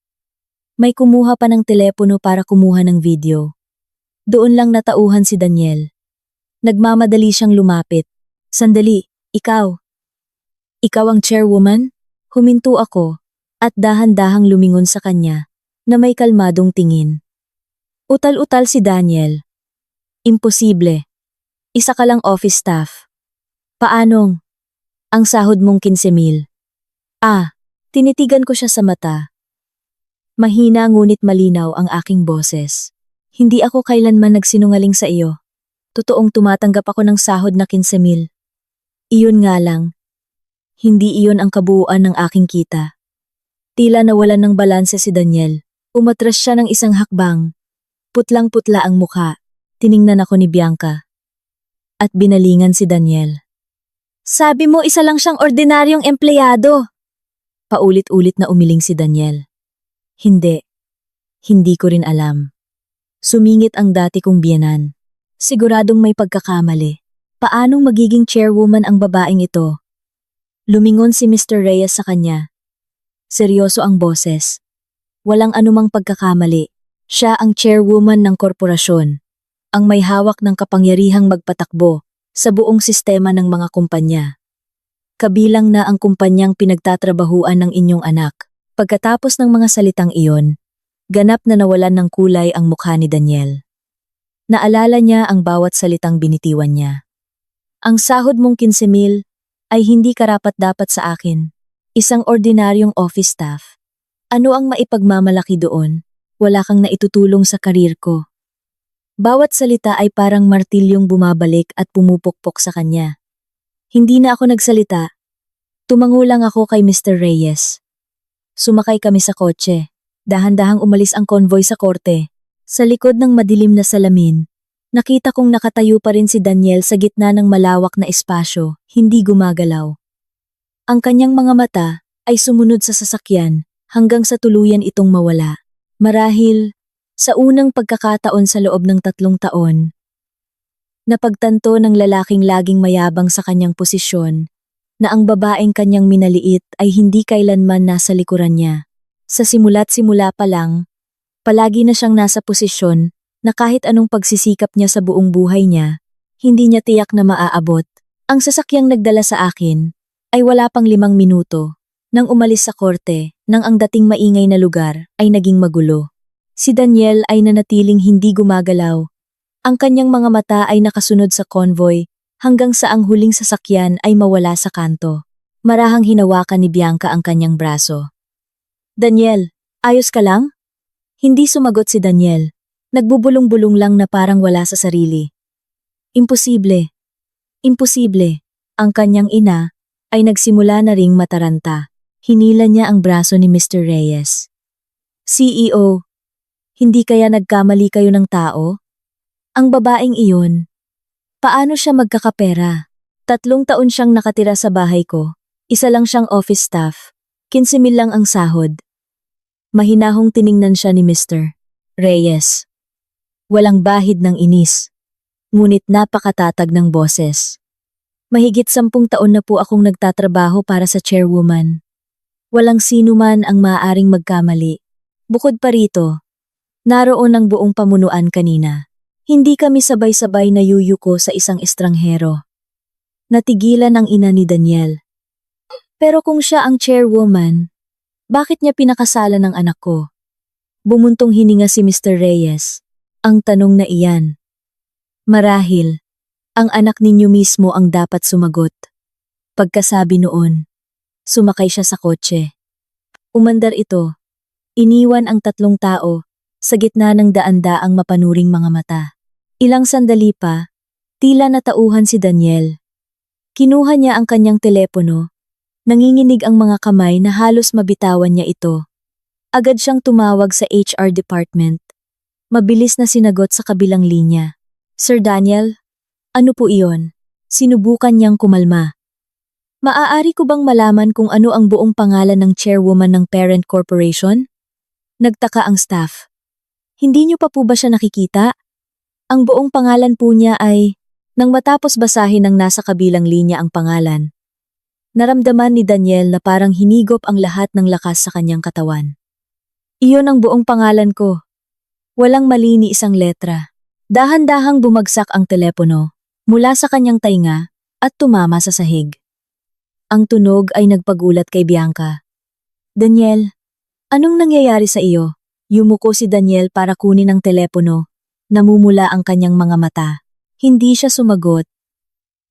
May kumuha pa ng telepono para kumuha ng video. Doon lang natauhan si Daniel. Nagmamadali siyang lumapit. Sandali, ikaw. Ikaw ang chairwoman? Huminto ako at dahan-dahang lumingon sa kanya na may kalmadong tingin. Utal-utal si Daniel. Imposible. Isa ka lang office staff. Paanong? Ang sahod mong 15,000. Tinitigan ko siya sa mata. Mahina ngunit malinaw ang aking boses. Hindi ako kailanman nagsinungaling sa iyo. Totoong tumatanggap ako ng sahod na 15,000. Iyon nga lang. Hindi iyon ang kabuuan ng aking kita. Tila nawalan ng balanse si Daniel. Umatras siya ng isang hakbang. Putlang-putla ang mukha. Tiningnan ako ni Bianca. At binalingan si Daniel. Sabi mo isa lang siyang ordinaryong empleyado. Paulit-ulit na umiling si Daniel. Hindi. Hindi ko rin alam. Sumingit ang dati kong biyenan. Siguradong may pagkakamali. Paanong magiging chairwoman ang babaeng ito? Lumingon si Mr. Reyes sa kanya. Seryoso ang boses. Walang anumang pagkakamali. Siya ang chairwoman ng korporasyon. Ang may hawak ng kapangyarihang magpatakbo sa buong sistema ng mga kumpanya. Kabilang na ang kumpanyang pinagtatrabahuan ng inyong anak. Pagkatapos ng mga salitang iyon, ganap na nawalan ng kulay ang mukha ni Daniel. Naalala niya ang bawat salitang binitiwan niya. Ang sahod mong 15,000 ay hindi karapat-dapat sa akin. Isang ordinaryong office staff. Ano ang maipagmamalaki doon? Wala kang naitutulong sa karir ko. Bawat salita ay parang martilyong bumabalik at pumupukpok sa kanya. Hindi na ako nagsalita. Tumango lang ako kay Mr. Reyes. Sumakay kami sa kotse. Dahan-dahang umalis ang convoy sa korte. Sa likod ng madilim na salamin, nakita kong nakatayo pa rin si Daniel sa gitna ng malawak na espasyo, hindi gumagalaw. Ang kanyang mga mata ay sumunod sa sasakyan hanggang sa tuluyan itong mawala. Marahil, sa unang pagkakataon sa loob ng 3 taon, napagtanto ng lalaking laging mayabang sa kanyang posisyon na ang babaeng kanyang minaliit ay hindi kailanman nasa likuran niya. Sa simula't simula pa lang, palagi na siyang nasa posisyon na kahit anong pagsisikap niya sa buong buhay niya, hindi niya tiyak na maaabot. Ang sasakyang nagdala sa akin ay wala pang 5 minuto nang umalis sa korte nang ang dating maingay na lugar ay naging magulo. Si Daniel ay nanatiling hindi gumagalaw. Ang kanyang mga mata ay nakasunod sa convoy hanggang sa ang huling sasakyan ay mawala sa kanto. Marahang hinawakan ni Bianca ang kanyang braso. Daniel, ayos ka lang? Hindi sumagot si Daniel. Nagbubulong-bulong lang na parang wala sa sarili. Imposible. Imposible. Ang kanyang ina ay nagsimula na ring mataranta. Hinila niya ang braso ni Mr. Reyes. CEO, hindi kaya nagkamali kayo ng tao? Ang babaeng iyon, paano siya magkakapera? 3 taon siyang nakatira sa bahay ko. Isa lang siyang office staff. 15,000 lang ang sahod. Mahinahong tiningnan siya ni Mr. Reyes. Walang bahid ng inis. Ngunit napakatatag ng boses. Mahigit 10 taon na po akong nagtatrabaho para sa chairwoman. Walang sino man ang maaaring magkamali. Bukod pa rito, naroon ang buong pamunuan kanina. Hindi kami sabay-sabay na yuyuko sa isang estranghero. Natigilan ang ina ni Daniel. Pero kung siya ang chairwoman, bakit niya pinakasalan ng anak ko? Bumuntong hininga si Mr. Reyes. Ang tanong na iyan. Marahil, ang anak ninyo mismo ang dapat sumagot. Pagkasabi noon, sumakay siya sa kotse. Umandar ito. Iniwan ang 3 tao sa gitna ng daan-daang mapanuring mga mata. Ilang sandali pa, tila natauhan si Daniel. Kinuha niya ang kanyang telepono. Nanginginig ang mga kamay na halos mabitawan niya ito. Agad siyang tumawag sa HR department. Mabilis na sinagot sa kabilang linya. Sir Daniel, ano po iyon? Sinubukan niyang kumalma. Maaari ko bang malaman kung ano ang buong pangalan ng chairwoman ng parent corporation? Nagtaka ang staff. Hindi niyo pa po ba siya nakikita? Ang buong pangalan po niya ay, nang matapos basahin ng nasa kabilang linya ang pangalan, naramdaman ni Daniel na parang hinigop ang lahat ng lakas sa kanyang katawan. Iyon ang buong pangalan ko. Walang mali ni isang letra. Dahan-dahang bumagsak ang telepono mula sa kanyang tainga at tumama sa sahig. Ang tunog ay nagpagulat kay Bianca. Daniel, anong nangyayari sa iyo? Yumuko si Daniel para kunin ang telepono. Namumula ang kanyang mga mata. Hindi siya sumagot.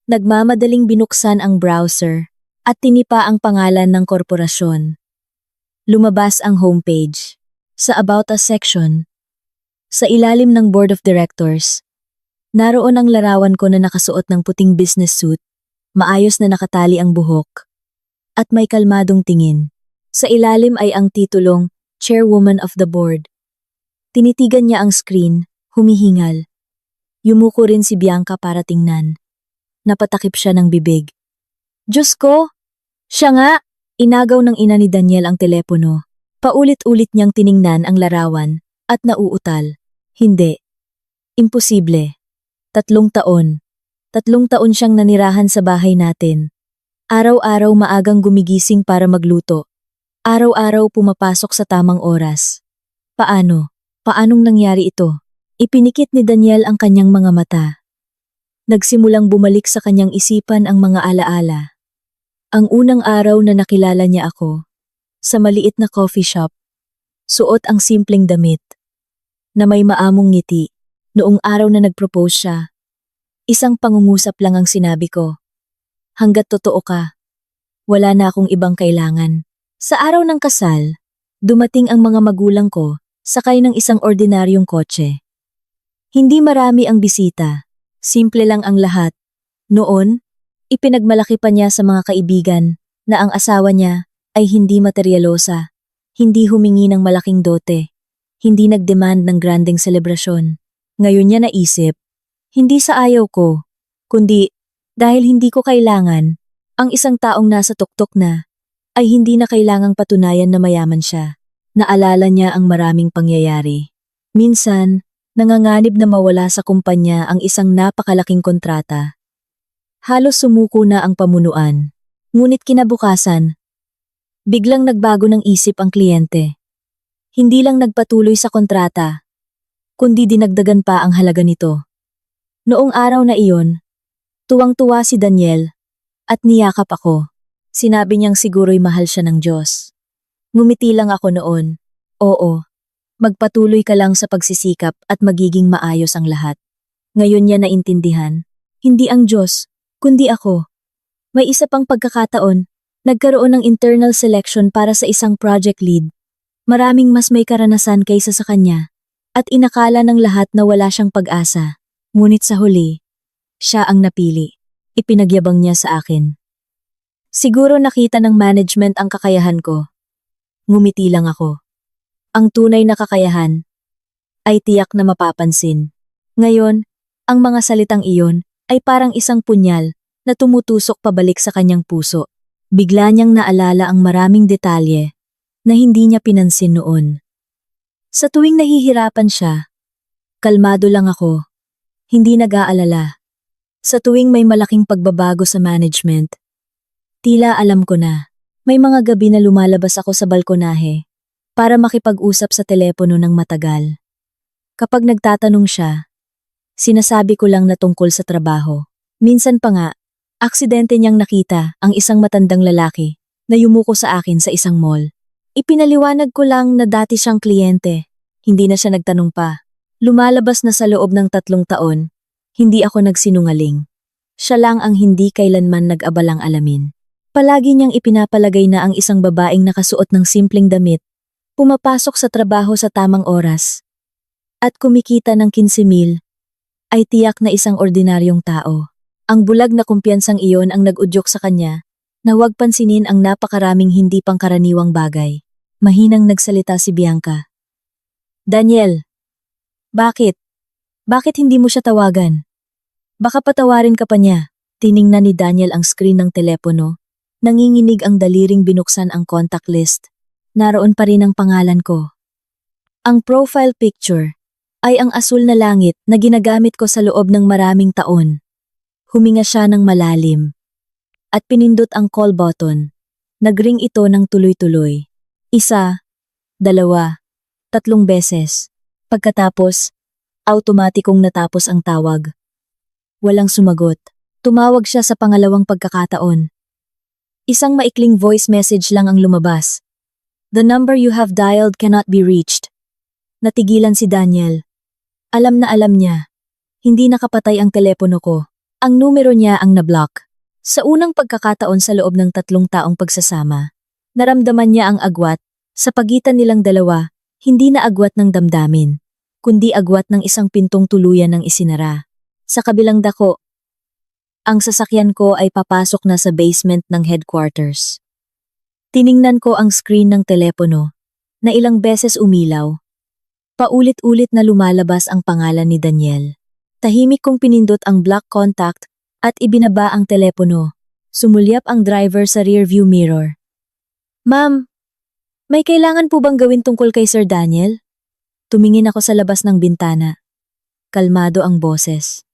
Nagmamadaling binuksan ang browser at tinipa ang pangalan ng korporasyon. Lumabas ang homepage. Sa About Us section, sa ilalim ng Board of Directors, naroon ang larawan ko na nakasuot ng puting business suit, maayos na nakatali ang buhok, at may kalmadong tingin. Sa ilalim ay ang titulong Chairwoman of the Board. Tinitigan niya ang screen, humihingal. Yumuko rin si Bianca para tingnan. Napatakip siya ng bibig. Diyos ko! Siya nga! Inagaw ng ina ni Daniel ang telepono. Paulit-ulit niyang tiningnan ang larawan at nauutal. Hindi. Imposible. 3 taon. 3 taon siyang nanirahan sa bahay natin. Araw-araw maagang gumigising para magluto. Araw-araw pumapasok sa tamang oras. Paano? Paanong nangyari ito? Ipinikit ni Daniel ang kanyang mga mata. Nagsimulang bumalik sa kanyang isipan ang mga alaala. Ang unang araw na nakilala niya ako, sa maliit na coffee shop, suot ang simpleng damit, na may maamong ngiti, noong araw na nag-propose siya. Isang pangungusap lang ang sinabi ko. Hanggat totoo ka, wala na akong ibang kailangan. Sa araw ng kasal, dumating ang mga magulang ko, sakay ng isang ordinaryong kotse. Hindi marami ang bisita, simple lang ang lahat. Noon, ipinagmalaki pa niya sa mga kaibigan na ang asawa niya ay hindi materyalosa, hindi humingi ng malaking dote, hindi nag-demand ng grandeng selebrasyon. Ngayon niya naisip, hindi sa ayaw ko, kundi dahil hindi ko kailangan, ang isang taong nasa tuktok na, ay hindi na kailangang patunayan na mayaman siya. Naalala niya ang maraming pangyayari. Minsan, nanganganib na mawala sa kumpanya ang isang napakalaking kontrata. Halos sumuko na ang pamunuan. Ngunit kinabukasan, biglang nagbago ng isip ang kliyente. Hindi lang nagpatuloy sa kontrata, kundi dinagdagan pa ang halaga nito. Noong araw na iyon, tuwang-tuwa si Daniel at niyakap ako. Sinabi niyang siguro'y mahal siya ng Diyos. Ngumiti lang ako noon. Oo, Magpatuloy ka lang sa pagsisikap at magiging maayos ang lahat. Ngayon niya naintindihan. Hindi ang Diyos, kundi ako. May isa pang pagkakataon, nagkaroon ng internal selection para sa isang project lead. Maraming mas may karanasan kaysa sa kanya. At inakala ng lahat na wala siyang pag-asa. Ngunit sa huli, siya ang napili. Ipinagyabang niya sa akin. Siguro nakita ng management ang kakayahan ko. Ngumiti lang ako. Ang tunay na kakayahan ay tiyak na mapapansin. Ngayon, ang mga salitang iyon ay parang isang punyal na tumutusok pabalik sa kanyang puso. Bigla niyang naalala ang maraming detalye na hindi niya pinansin noon. Sa tuwing nahihirapan siya, kalmado lang ako, hindi nag-aalala. Sa tuwing may malaking pagbabago sa management, tila alam ko na, may mga gabi na lumalabas ako sa balkonahe para makipag-usap sa telepono ng matagal. Kapag nagtatanong siya, sinasabi ko lang na tungkol sa trabaho. Minsan pa nga, aksidente niyang nakita ang isang matandang lalaki na yumuko sa akin sa isang mall. Ipinaliwanag ko lang na dati siyang kliyente. Hindi na siya nagtanong pa. Lumalabas na sa loob ng 3 taon, hindi ako nagsinungaling. Siya lang ang hindi kailanman nag-abalang alamin. Palagi niyang ipinapalagay na ang isang babaeng nakasuot ng simpleng damit, pumapasok sa trabaho sa tamang oras, at kumikita ng 15,000, ay tiyak na isang ordinaryong tao. Ang bulag na kumpiyansang iyon ang nag-udyok sa kanya na huwag pansinin ang napakaraming hindi pangkaraniwang bagay. Mahinang nagsalita si Bianca. Daniel, bakit? Bakit hindi mo siya tawagan? Baka patawarin ka pa niya. Tiningnan ni Daniel ang screen ng telepono. Nanginginig ang daliring binuksan ang contact list. Naroon pa rin ang pangalan ko. Ang profile picture ay ang asul na langit na ginagamit ko sa loob ng maraming taon. Huminga siya ng malalim at pinindot ang call button. Nagring ito ng tuloy-tuloy. 1, 2, 3 beses. Pagkatapos, automatikong natapos ang tawag. Walang sumagot. Tumawag siya sa pangalawang pagkakataon. Isang maikling voice message lang ang lumabas. The number you have dialed cannot be reached. Natigilan si Daniel. Alam na alam niya. Hindi nakapatay ang telepono ko. Ang numero niya ang nablock. Sa unang pagkakataon sa loob ng 3 taong pagsasama, naramdaman niya ang agwat. Sa pagitan nilang dalawa, hindi na agwat ng damdamin, kundi agwat ng isang pintong tuluyan ng isinara. Sa kabilang dako, ang sasakyan ko ay papasok na sa basement ng headquarters. Tiningnan ko ang screen ng telepono na ilang beses umilaw. Paulit-ulit na lumalabas ang pangalan ni Daniel. Tahimik kong pinindot ang block contact at ibinaba ang telepono. Sumulyap ang driver sa rearview mirror. Ma'am, may kailangan po bang gawin tungkol kay Sir Daniel? Tumingin ako sa labas ng bintana. Kalmado ang boses.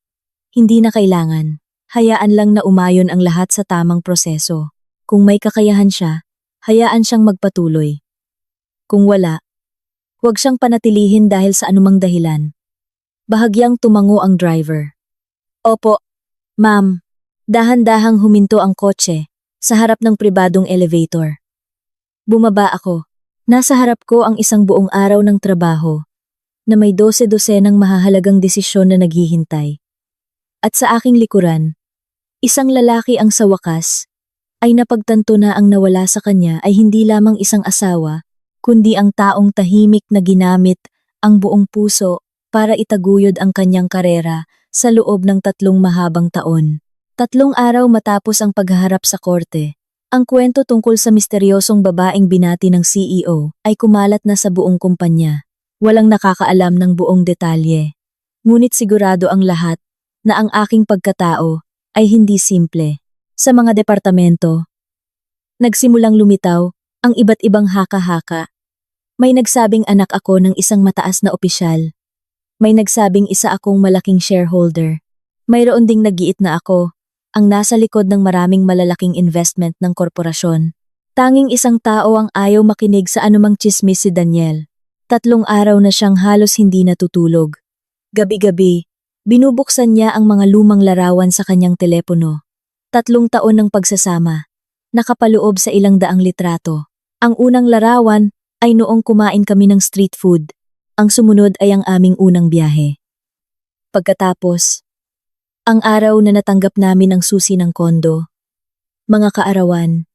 Hindi na kailangan. Hayaan lang na umayon ang lahat sa tamang proseso. Kung may kakayahan siya, hayaan siyang magpatuloy. Kung wala, huwag siyang panatilihin dahil sa anumang dahilan. Bahagyang tumango ang driver. Opo, ma'am. Dahan-dahang huminto ang kotse sa harap ng pribadong elevator. Bumaba ako. Nasa harap ko ang isang buong araw ng trabaho na may 12-dosenang mahahalagang desisyon na naghihintay. At sa aking likuran, isang lalaki ang sa wakas ay napagtanto na ang nawala sa kanya ay hindi lamang isang asawa, kundi ang taong tahimik na ginamit ang buong puso para itaguyod ang kanyang karera sa loob ng 3 mahabang taon. 3 araw matapos ang paghaharap sa korte, ang kwento tungkol sa misteryosong babaeng binati ng CEO ay kumalat na sa buong kumpanya. Walang nakakaalam ng buong detalye. Ngunit sigurado ang lahat na ang aking pagkatao ay hindi simple. Sa mga departamento, nagsimulang lumitaw ang iba't ibang haka-haka. May nagsabing anak ako ng isang mataas na opisyal. May nagsabing isa akong malaking shareholder. Mayroon ding nag-iit na ako, ang nasa likod ng maraming malalaking investment ng korporasyon. Tanging isang tao ang ayaw makinig sa anumang tsismis si Daniel. 3 araw na siyang halos hindi natutulog. Gabi-gabi, binubuksan niya ang mga lumang larawan sa kanyang telepono. 3 taon ng pagsasama, nakapaloob sa 100 litrato. Ang unang larawan ay noong kumain kami ng street food. Ang sumunod ay ang aming unang biyahe. Pagkatapos, ang araw na natanggap namin ang susi ng kondo, mga kaarawan,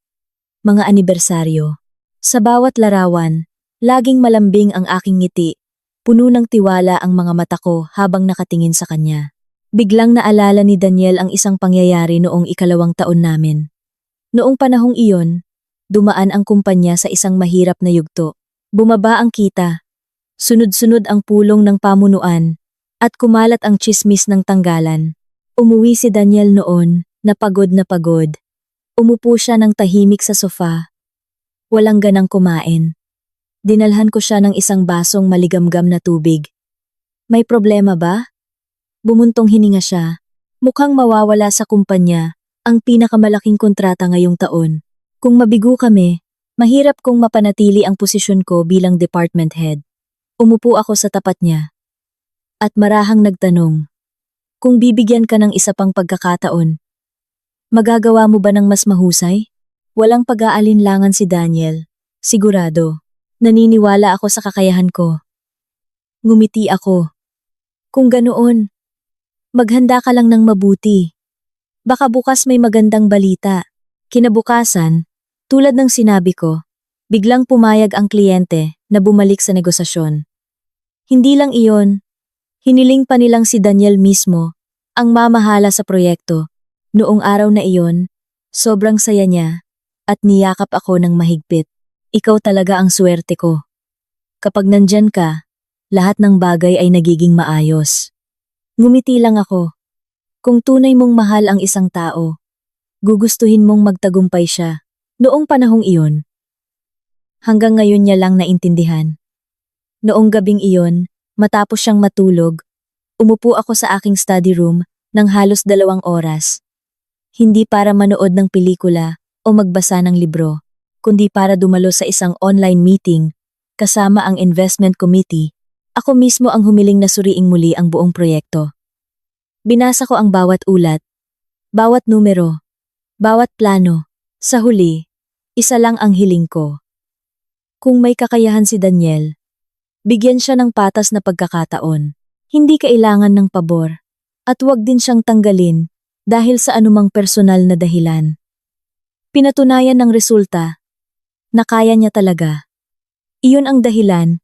mga anibersaryo. Sa bawat larawan, laging malambing ang aking ngiti, puno ng tiwala ang mga mata ko habang nakatingin sa kanya. Biglang naalala ni Daniel ang isang pangyayari noong 2nd taon namin. Noong panahong iyon, dumaan ang kumpanya sa isang mahirap na yugto. Bumaba ang kita, sunod-sunod ang pulong ng pamunuan, at kumalat ang tsismis ng tanggalan. Umuwi si Daniel noon, na pagod na pagod. Umupo siya ng tahimik sa sofa. Walang ganang kumain. Dinalhan ko siya ng isang basong maligamgam na tubig. May problema ba? Bumuntong hininga siya. Mukhang mawawala sa kumpanya, ang pinakamalaking kontrata ngayong taon. Kung mabigo kami, mahirap kong mapanatili ang posisyon ko bilang department head. Umupo ako sa tapat niya. At marahang nagtanong, kung bibigyan ka ng isa pang pagkakataon, magagawa mo ba ng mas mahusay? Walang pag-aalinlangan si Daniel. Sigurado. Naniniwala ako sa kakayahan ko. Ngumiti ako. Kung ganoon, maghanda ka lang ng mabuti. Baka bukas may magandang balita. Kinabukasan, tulad ng sinabi ko, biglang pumayag ang kliyente na bumalik sa negosasyon. Hindi lang iyon, hiniling pa nilang si Daniel mismo ang mamahala sa proyekto. Noong araw na iyon, sobrang saya niya at niyakap ako ng mahigpit. Ikaw talaga ang swerte ko. Kapag nandyan ka, lahat ng bagay ay nagiging maayos. Ngumiti lang ako. Kung tunay mong mahal ang isang tao, gugustuhin mong magtagumpay siya. Noong panahong iyon, hanggang ngayon niya lang naintindihan. Noong gabing iyon, matapos siyang matulog, umupo ako sa aking study room ng halos 2 oras. Hindi para manood ng pelikula o magbasa ng libro, kundi para dumalo sa isang online meeting kasama ang investment committee. Ako mismo ang humiling na suriing muli ang buong proyekto. Binasa ko ang bawat ulat, bawat numero, bawat plano. Sa huli, isa lang ang hiling ko. Kung may kakayahan si Daniel, bigyan siya ng patas na pagkakataon. Hindi kailangan ng pabor. At huwag din siyang tanggalin dahil sa anumang personal na dahilan. Pinatunayan ng resulta na kaya niya talaga. Iyon ang dahilan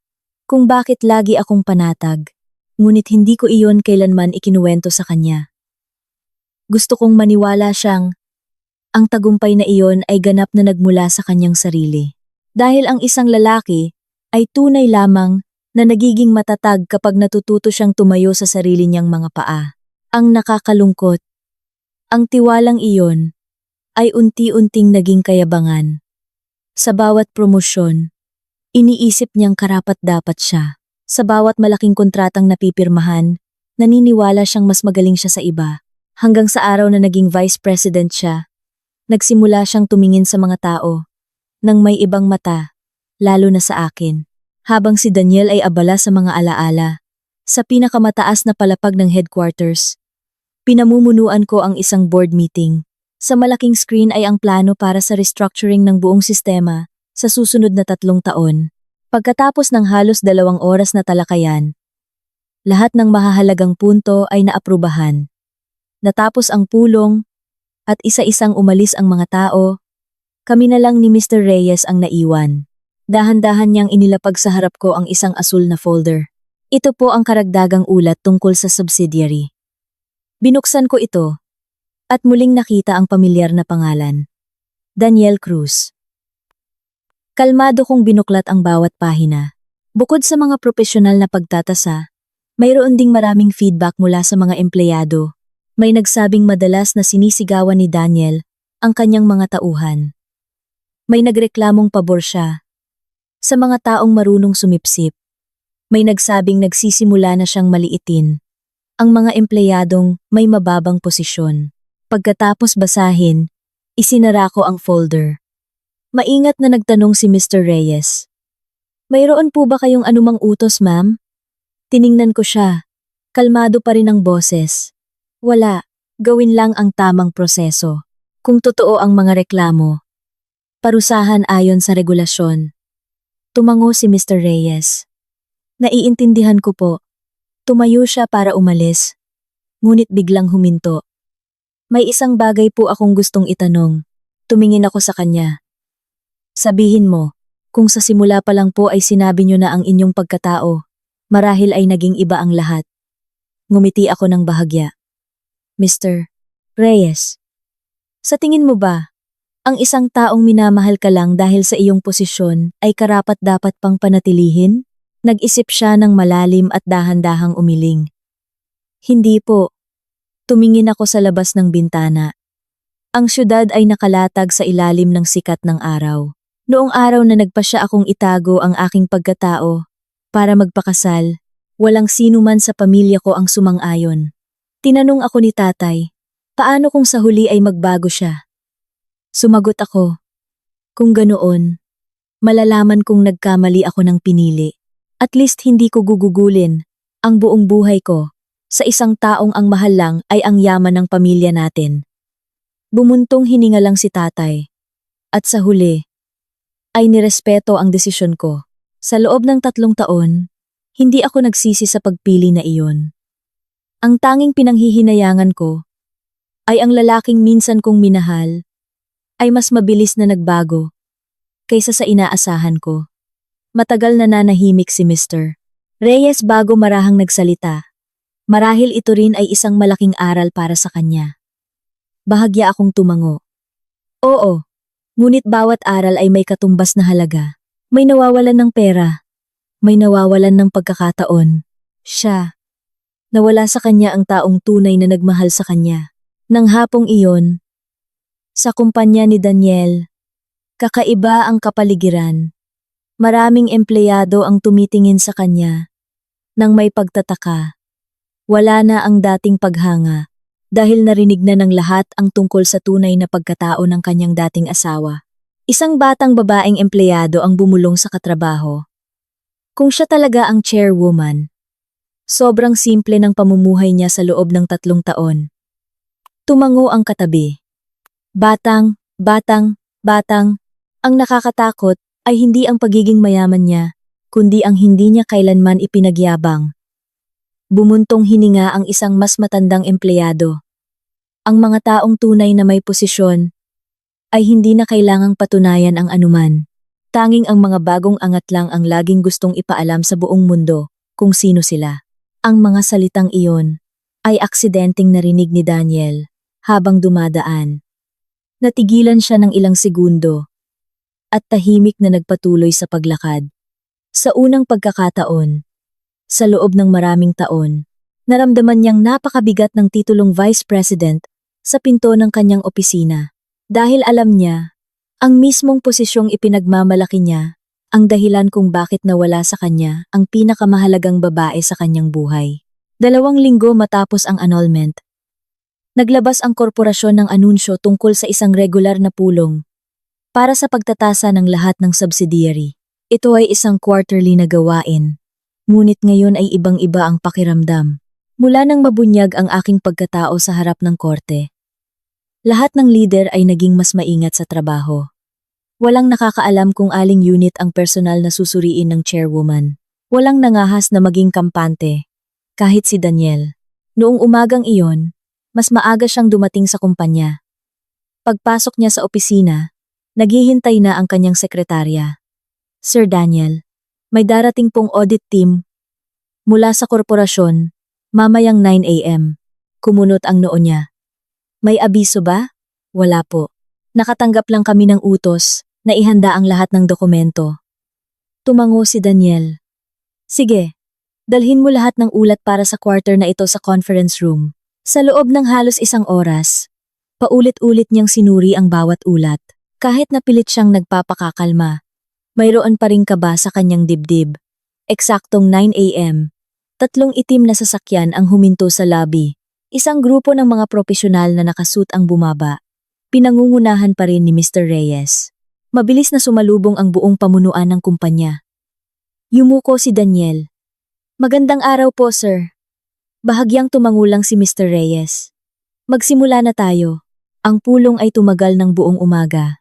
kung bakit lagi akong panatag, ngunit hindi ko iyon kailanman ikinuwento sa kanya. Gusto kong maniwala siyang ang tagumpay na iyon ay ganap na nagmula sa kanyang sarili. Dahil ang isang lalaki ay tunay lamang na nagiging matatag kapag natututo siyang tumayo sa sarili niyang mga paa. Ang nakakalungkot, ang tiwalang iyon ay unti-unting naging kayabangan. Sa bawat promosyon, iniisip niyang karapat-dapat siya. Sa bawat malaking kontratang napipirmahan, naniniwala siyang mas magaling siya sa iba. Hanggang sa araw na naging vice president siya, nagsimula siyang tumingin sa mga tao nang may ibang mata, lalo na sa akin. Habang si Daniel ay abala sa mga alaala, sa pinakamataas na palapag ng headquarters, pinamumunuan ko ang isang board meeting. Sa malaking screen ay ang plano para sa restructuring ng buong sistema sa susunod na 3 taon. Pagkatapos ng halos 2 oras na talakayan, lahat ng mahahalagang punto ay naaprubahan. Natapos ang pulong at isa-isang umalis ang mga tao, kami na lang ni Mr. Reyes ang naiwan. Dahan-dahan niyang inilapag sa harap ko ang isang asul na folder. Ito po ang karagdagang ulat tungkol sa subsidiary. Binuksan ko ito at muling nakita ang pamilyar na pangalan. Daniel Cruz. Kalmado kong binuklat ang bawat pahina. Bukod sa mga profesional na pagtatasa, mayroon ding maraming feedback mula sa mga empleyado. May nagsabing madalas na sinisigawan ni Daniel ang kanyang mga tauhan. May nagreklamong pabor siya sa mga taong marunong sumipsip. May nagsabing nagsisimula na siyang maliitin ang mga empleyadong may mababang posisyon. Pagkatapos basahin, isinara ko ang folder. Maingat na nagtanong si Mr. Reyes. Mayroon po ba kayong anumang utos, ma'am? Tiningnan ko siya. Kalmado pa rin ang boses. Wala, gawin lang ang tamang proseso. Kung totoo ang mga reklamo, parusahan ayon sa regulasyon. Tumango si Mr. Reyes. Naiintindihan ko po. Tumayo siya para umalis, ngunit biglang huminto. May isang bagay po akong gustong itanong. Tumingin ako sa kanya. Sabihin mo, kung sa simula pa lang po ay sinabi niyo na ang inyong pagkatao, marahil ay naging iba ang lahat. Ngumiti ako ng bahagya. Mr. Reyes, sa tingin mo ba, ang isang taong minamahal ka lang dahil sa iyong posisyon ay karapat-dapat pang panatilihin? Nag-isip siya ng malalim at dahan-dahang umiling. Hindi po. Tumingin ako sa labas ng bintana. Ang syudad ay nakalatag sa ilalim ng sikat ng araw. Noong araw na nagpasya akong itago ang aking pagkatao para magpakasal, walang sino man sa pamilya ko ang sumang-ayon. Tinanong ako ni tatay, paano kung sa huli ay magbago siya? Sumagot ako, kung ganoon, malalaman kong nagkamali ako ng pinili. At least hindi ko gugugulin ang buong buhay ko sa isang taong ang mahal lang ay ang yaman ng pamilya natin. Bumuntong hininga lang si tatay. At sa huli, ay nirespeto ang desisyon ko. Sa loob ng 3 taon, hindi ako nagsisi sa pagpili na iyon. Ang tanging pinanghihinayangan ko ay ang lalaking minsan kong minahal ay mas mabilis na nagbago kaysa sa inaasahan ko. Matagal na nanahimik si Mr. Reyes bago marahang nagsalita. Marahil ito rin ay isang malaking aral para sa kanya. Bahagya akong tumango. Oo, ngunit bawat aral ay may katumbas na halaga. May nawawalan ng pera. May nawawalan ng pagkakataon. Siya. Nawala sa kanya ang taong tunay na nagmahal sa kanya. Nang hapong iyon, sa kumpanya ni Daniel, kakaiba ang kapaligiran. Maraming empleyado ang tumitingin sa kanya. Nang may pagtataka, wala na ang dating paghanga dahil narinig na ng lahat ang tungkol sa tunay na pagkatao ng kanyang dating asawa. Isang batang babaeng empleyado ang bumulong sa katrabaho. Kung siya talaga ang chairwoman, sobrang simple ng pamumuhay niya sa loob ng 3 taon. Tumango ang katabi. Batang, ang nakakatakot ay hindi ang pagiging mayaman niya, kundi ang hindi niya kailanman ipinagyabang. Bumuntong hininga ang isang mas matandang empleyado. Ang mga taong tunay na may posisyon ay hindi na kailangang patunayan ang anuman. Tanging ang mga bagong angat lang ang laging gustong ipaalam sa buong mundo kung sino sila. Ang mga salitang iyon ay aksidenteng narinig ni Daniel habang dumadaan. Natigilan siya ng ilang segundo at tahimik na nagpatuloy sa paglakad. Sa unang pagkakataon, sa loob ng maraming taon, naramdaman niyang napakabigat ng titulong Vice President sa pinto ng kanyang opisina. Dahil alam niya, ang mismong posisyong ipinagmamalaki niya, ang dahilan kung bakit nawala sa kanya ang pinakamahalagang babae sa kanyang buhay. 2 linggo matapos ang annulment, naglabas ang korporasyon ng anunsyo tungkol sa isang regular na pulong para sa pagtatasa ng lahat ng subsidiary. Ito ay isang quarterly na gawain. Ngunit ngayon ay ibang-iba ang pakiramdam. Mula nang mabunyag ang aking pagkatao sa harap ng korte, lahat ng leader ay naging mas maingat sa trabaho. Walang nakakaalam kung aling unit ang personal na susuriin ng chairwoman. Walang nangahas na maging kampante, kahit si Daniel. Noong umagang iyon, mas maaga siyang dumating sa kumpanya. Pagpasok niya sa opisina, naghihintay na ang kanyang sekretarya. Sir Daniel, may darating pong audit team mula sa korporasyon, mamayang 9 a.m. Kumunot ang noo niya. May abiso ba? Wala po. Nakatanggap lang kami ng utos na ihanda ang lahat ng dokumento. Tumango si Daniel. Sige, dalhin mo lahat ng ulat para sa quarter na ito sa conference room. Sa loob ng halos 1 oras, paulit-ulit niyang sinuri ang bawat ulat. Kahit napilit siyang nagpapakakalma, mayroon pa ring kaba sa kanyang dibdib. Eksaktong 9 a.m., 3 itim na sasakyan ang huminto sa lobby. Isang grupo ng mga profesional na nakasuit ang bumaba. Pinangungunahan pa rin ni Mr. Reyes. Mabilis na sumalubong ang buong pamunuan ng kumpanya. Yumuko si Daniel. Magandang araw po, sir. Bahagyang tumangulang si Mr. Reyes. Magsimula na tayo. Ang pulong ay tumagal ng buong umaga.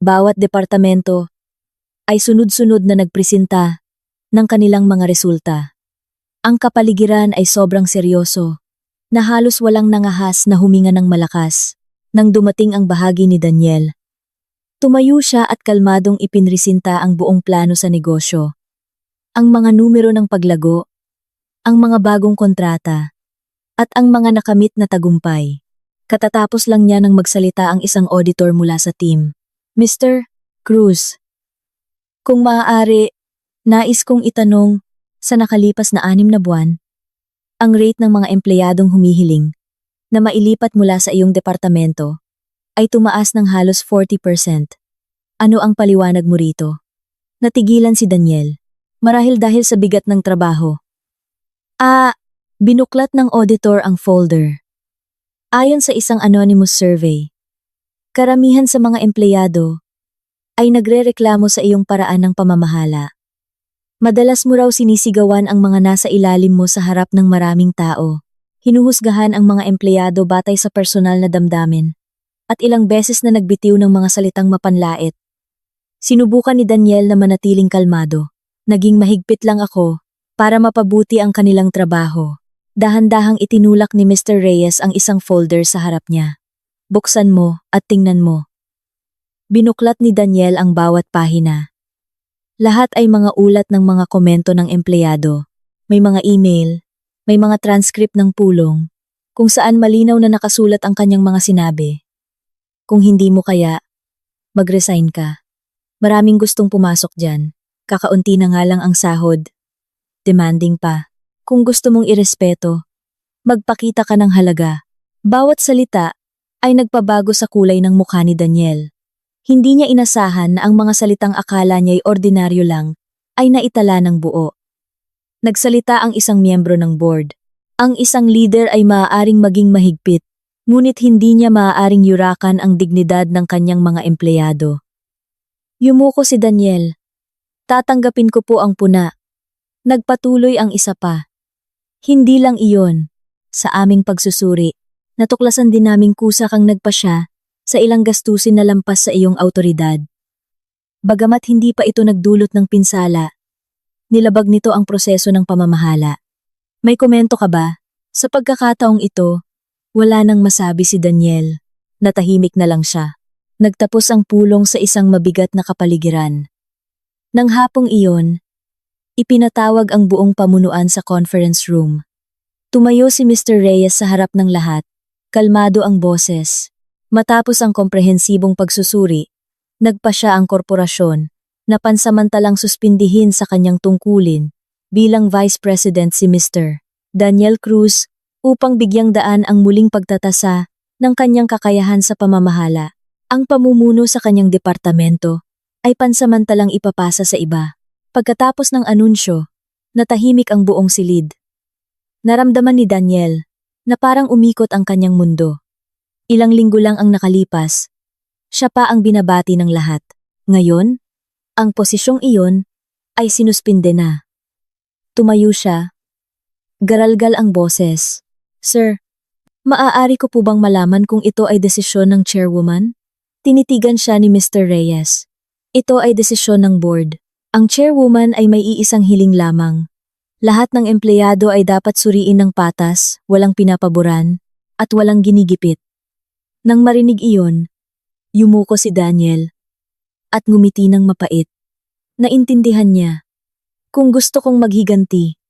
Bawat departamento ay sunod-sunod na nagpresenta ng kanilang mga resulta. Ang kapaligiran ay sobrang seryoso, na halos walang nangahas na huminga ng malakas. Nang dumating ang bahagi ni Daniel, tumayo siya at kalmadong ipinresinta ang buong plano sa negosyo. Ang mga numero ng paglago, ang mga bagong kontrata, at ang mga nakamit na tagumpay. Katatapos lang niya nang magsalita ang isang auditor mula sa team. Mr. Cruz, kung maaari, nais kong itanong, sa nakalipas na 6 na buwan, ang rate ng mga empleyadong humihiling na mailipat mula sa iyong departamento ay tumaas ng halos 40%. Ano ang paliwanag mo rito? Natigilan si Daniel, marahil dahil sa bigat ng trabaho. Binuklat ng auditor ang folder. Ayon sa isang anonymous survey, karamihan sa mga empleyado ay nagrereklamo sa iyong paraan ng pamamahala. Madalas mo raw sinisigawan ang mga nasa ilalim mo sa harap ng maraming tao. Hinuhusgahan ang mga empleyado batay sa personal na damdamin. At ilang beses na nagbitiw ng mga salitang mapanlait. Sinubukan ni Daniel na manatiling kalmado. Naging mahigpit lang ako para mapabuti ang kanilang trabaho. Dahan-dahang itinulak ni Mr. Reyes ang isang folder sa harap niya. Buksan mo at tingnan mo. Binuklat ni Daniel ang bawat pahina. Lahat ay mga ulat ng mga komento ng empleyado. May mga email, may mga transcript ng pulong, kung saan malinaw na nakasulat ang kanyang mga sinabi. Kung hindi mo kaya, mag-resign ka. Maraming gustong pumasok dyan. Kakaunti na nga lang ang sahod. Demanding pa. Kung gusto mong irespeto, magpakita ka ng halaga. Bawat salita ay nagpabago sa kulay ng mukha ni Daniel. Hindi niya inasahan na ang mga salitang akala niya'y ordinaryo lang ay naitala ng buo. Nagsalita ang isang miyembro ng board. Ang isang leader ay maaaring maging mahigpit, ngunit hindi niya maaaring yurakan ang dignidad ng kanyang mga empleyado. Yumuko si Daniel. Tatanggapin ko po ang puna. Nagpatuloy ang isa pa. Hindi lang iyon. Sa aming pagsusuri, natuklasan din naming kusa kang nagpasya sa ilang gastusin na lampas sa iyong autoridad. Bagamat hindi pa ito nagdulot ng pinsala, nilabag nito ang proseso ng pamamahala. May komento ka ba? Sa pagkakataong ito, wala nang masabi si Daniel. Natahimik na lang siya. Nagtapos ang pulong sa isang mabigat na kapaligiran. Nang hapong iyon, ipinatawag ang buong pamunuan sa conference room. Tumayo si Mr. Reyes sa harap ng lahat. Kalmado ang boses. Matapos ang komprehensibong pagsusuri, nagpasya ang korporasyon na pansamantalang suspindihin sa kanyang tungkulin bilang Vice President si Mr. Daniel Cruz upang bigyang daan ang muling pagtatasa ng kanyang kakayahan sa pamamahala. Ang pamumuno sa kanyang departamento ay pansamantalang ipapasa sa iba. Pagkatapos ng anunsyo, natahimik ang buong silid. Naramdaman ni Daniel na parang umikot ang kanyang mundo. Ilang linggo lang ang nakalipas. Siya pa ang binabati ng lahat. Ngayon, ang posisyong iyon ay sinuspinde na. Tumayo siya. Garalgal ang boses. Sir, maaari ko po bang malaman kung ito ay desisyon ng chairwoman? Tinitigan siya ni Mr. Reyes. Ito ay desisyon ng board. Ang chairwoman ay may iisang hiling lamang. Lahat ng empleyado ay dapat suriin ng patas, walang pinapaboran, at walang ginigipit. Nang marinig iyon, yumuko si Daniel at ngumiti ng mapait. Naintindihan niya. Kung gusto kong maghiganti,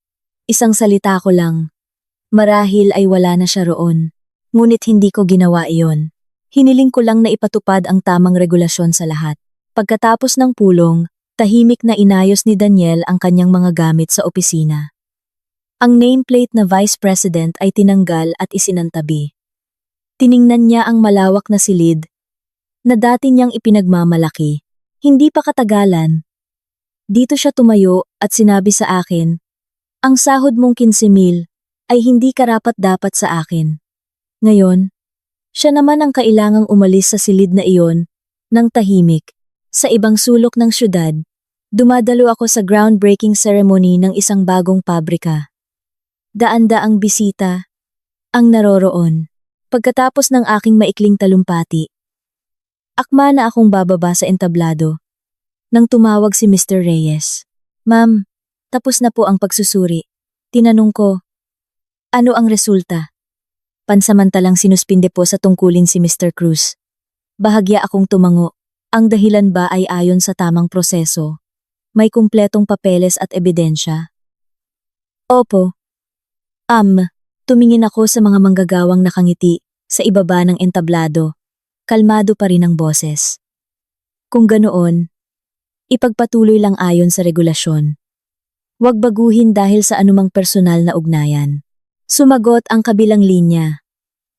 isang salita ko lang. Marahil ay wala na siya roon. Ngunit hindi ko ginawa iyon. Hiniling ko lang na ipatupad ang tamang regulasyon sa lahat. Pagkatapos ng pulong, tahimik na inayos ni Daniel ang kanyang mga gamit sa opisina. Ang nameplate na Vice President ay tinanggal at isinantabi. Tiningnan niya ang malawak na silid na dati niyang ipinagmamalaki. Hindi pa katagalan. Dito siya tumayo at sinabi sa akin, ang sahod mong 15,000 ay hindi karapat-dapat sa akin. Ngayon, siya naman ang kailangang umalis sa silid na iyon ng tahimik. Sa ibang sulok ng syudad, dumadalo ako sa groundbreaking ceremony ng isang bagong pabrika. Daan-daang bisita ang naroroon. Pagkatapos ng aking maikling talumpati, akma na akong bababa sa entablado nang tumawag si Mr. Reyes. Ma'am, Tapos na po ang pagsusuri. Tinanong ko, ano ang resulta? Pansamantalang sinuspinde po sa tungkulin si Mr. Cruz. Bahagya akong tumango. Ang dahilan ba ay ayon sa tamang proseso? May kumpletong papeles at ebidensya? Opo. Tumingin ako sa mga manggagawang nakangiti sa ibaba ng entablado. Kalmado pa rin ang boses. Kung ganoon, ipagpatuloy lang ayon sa regulasyon. Huwag baguhin dahil sa anumang personal na ugnayan. Sumagot ang kabilang linya.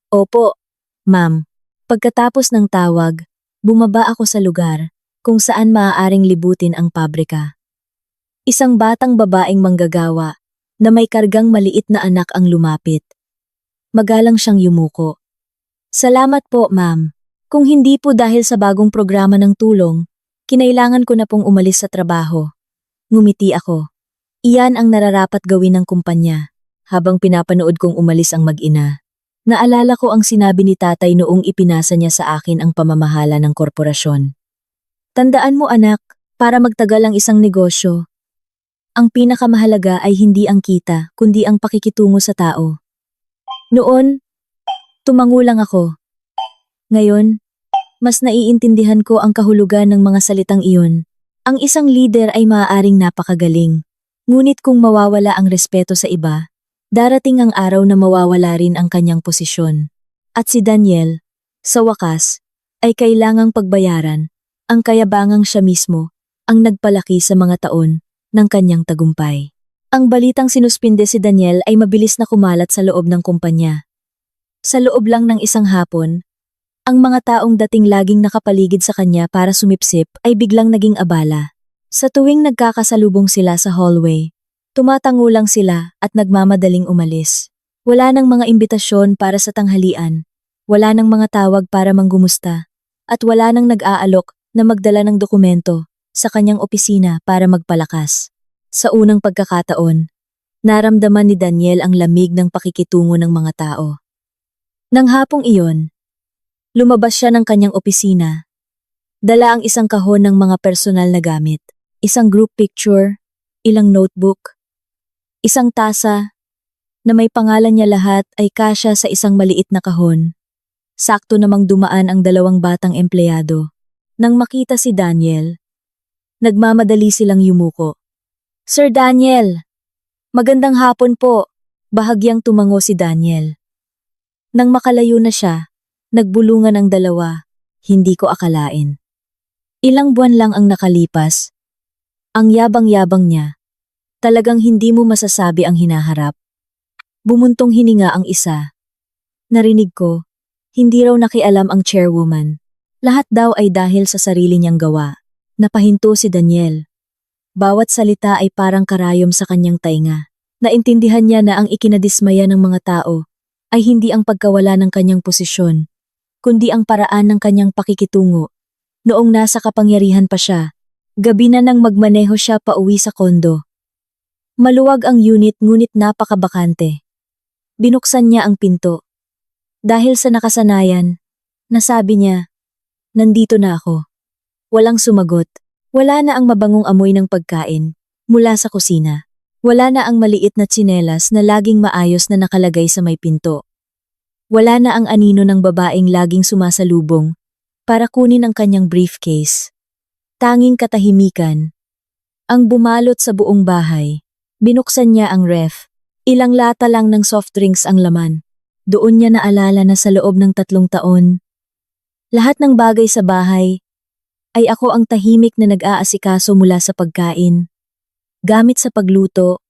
Opo, ma'am. Pagkatapos ng tawag, bumaba ako sa lugar kung saan maaaring libutin ang pabrika. Isang batang babaeng manggagawa na may kargang maliit na anak ang lumapit. Magalang siyang yumuko. Salamat po, ma'am. Kung hindi po dahil sa bagong programa ng tulong, kinailangan ko na pong umalis sa trabaho. Ngumiti ako. Iyan ang nararapat gawin ng kumpanya. Habang pinapanood kong umalis ang mag-ina, naalala ko ang sinabi ni tatay noong ipinasa niya sa akin ang pamamahala ng korporasyon. Tandaan mo anak, para magtagal ang isang negosyo, ang pinakamahalaga ay hindi ang kita, kundi ang pakikitungo sa tao. Noon, tumango lang ako. Ngayon, mas naiintindihan ko ang kahulugan ng mga salitang iyon. Ang isang leader ay maaaring napakagaling. Ngunit kung mawawala ang respeto sa iba, darating ang araw na mawawala rin ang kanyang posisyon. At si Daniel, sa wakas, ay kailangang pagbayaran ang kayabangang siya mismo ang nagpalaki sa mga taon ng kanyang tagumpay. Ang balitang sinuspinde si Daniel ay mabilis na kumalat sa loob ng kumpanya. Sa loob lang ng isang hapon, ang mga taong dating laging nakapaligid sa kanya para sumipsip ay biglang naging abala. Sa tuwing nagkakasalubong sila sa hallway, tumatango lang sila at nagmamadaling umalis. Wala nang mga imbitasyon para sa tanghalian, wala nang mga tawag para manggumusta, at wala nang nag-aalok na magdala ng dokumento sa kanyang opisina para magpalakas. Sa unang pagkakataon, naramdaman ni Daniel ang lamig ng pakikitungo ng mga tao. Nang hapong iyon, lumabas siya ng kanyang opisina. Dala ang isang kahon ng mga personal na gamit, isang group picture, ilang notebook, isang tasa, na may pangalan niya lahat ay kasya sa isang maliit na kahon. Sakto namang dumaan ang dalawang batang empleyado. Nang makita si Daniel, nagmamadali silang yumuko. Sir Daniel! Magandang hapon po! Bahagyang tumango si Daniel. Nang makalayo na siya, nagbulungan ang dalawa, hindi ko akalain. Ilang buwan lang ang nakalipas. Ang yabang-yabang niya. Talagang hindi mo masasabi ang hinaharap. Bumuntong hininga ang isa. Narinig ko, hindi raw nakialam ang chairwoman. Lahat daw ay dahil sa sarili niyang gawa. Napahinto si Daniel. Bawat salita ay parang karayom sa kanyang tainga. Naintindihan niya na ang ikinadismaya ng mga tao ay hindi ang pagkawala ng kanyang posisyon, kundi ang paraan ng kanyang pakikitungo. Noong nasa kapangyarihan pa siya, gabi na nang magmaneho siya pauwi sa kondo. Maluwag ang unit ngunit napakabakante. Binuksan niya ang pinto. Dahil sa nakasanayan, nasabi niya, nandito na ako. Walang sumagot. Wala na ang mabangong amoy ng pagkain mula sa kusina. Wala na ang maliit na tsinelas na laging maayos na nakalagay sa may pinto. Wala na ang anino ng babaeng laging sumasalubong para kunin ang kanyang briefcase. Tanging katahimikan ang bumalot sa buong bahay. Binuksan niya ang ref. Ilang lata lang ng soft drinks ang laman. Doon niya naalala na sa loob ng 3 taon, lahat ng bagay sa bahay ay ako ang tahimik na nag-aasikaso mula sa pagkain, gamit sa pagluto,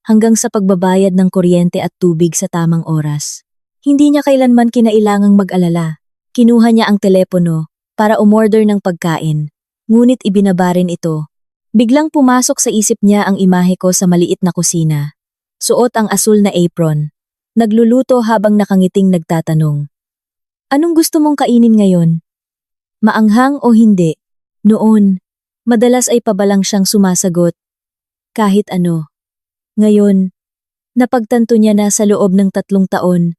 hanggang sa pagbabayad ng kuryente at tubig sa tamang oras. Hindi niya kailanman kinailangang mag-alala. Kinuha niya ang telepono para umorder ng pagkain, ngunit ibinaba rin ito. Biglang pumasok sa isip niya ang imahe ko sa maliit na kusina. Suot ang asul na apron. Nagluluto habang nakangiting nagtatanong. Anong gusto mong kainin ngayon? Maanghang o hindi? Noon, madalas ay pabalang siyang sumasagot. Kahit ano. Ngayon, napagtanto niya na sa loob ng 3 taon,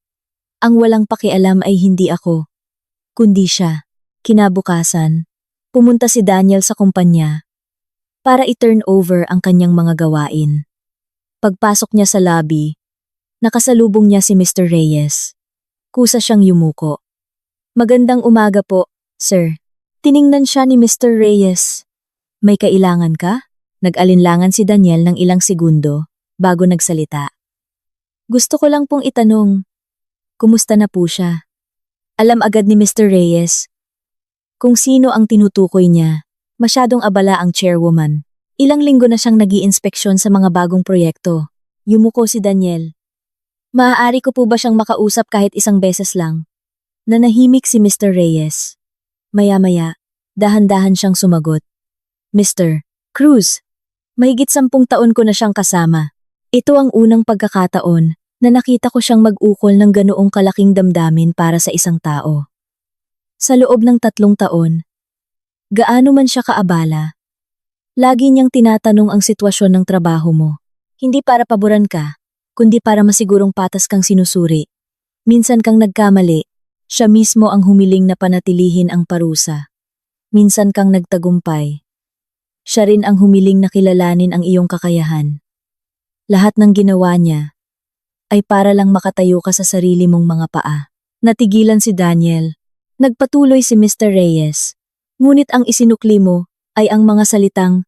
ang walang pakialam ay hindi ako, kundi siya. Kinabukasan, pumunta si Daniel sa kumpanya. para i-turn over ang kanyang mga gawain. Pagpasok niya sa lobby, nakasalubong niya si Mr. Reyes. Kusa siyang yumuko. Magandang umaga po, sir. Tiningnan siya ni Mr. Reyes. May kailangan ka? Nag-alinlangan si Daniel ng ilang segundo bago nagsalita. Gusto ko lang pong itanong, kumusta na po siya? Alam agad ni Mr. Reyes kung sino ang tinutukoy niya. Masyadong abala ang chairwoman. Ilang linggo na siyang nag-iinspeksyon sa mga bagong proyekto. Yumuko si Daniel. Maaari ko po ba siyang makausap kahit isang beses lang? Nanahimik si Mr. Reyes. Maya-maya, dahan-dahan siyang sumagot. Mr. Cruz, mahigit 10 taon ko na siyang kasama. Ito ang unang pagkakataon na nakita ko siyang mag-ukol ng ganoong kalaking damdamin para sa isang tao. Sa loob ng 3 taon, gaano man siya kaabala, lagi niyang tinatanong ang sitwasyon ng trabaho mo. Hindi para paboran ka, kundi para masigurong patas kang sinusuri. Minsan kang nagkamali, siya mismo ang humiling na panatilihin ang parusa. Minsan kang nagtagumpay, siya rin ang humiling na kilalanin ang iyong kakayahan. Lahat ng ginawa niya ay para lang makatayo ka sa sarili mong mga paa. Natigilan si Daniel. Nagpatuloy si Mr. Reyes. Ngunit ang isinukli mo ay ang mga salitang,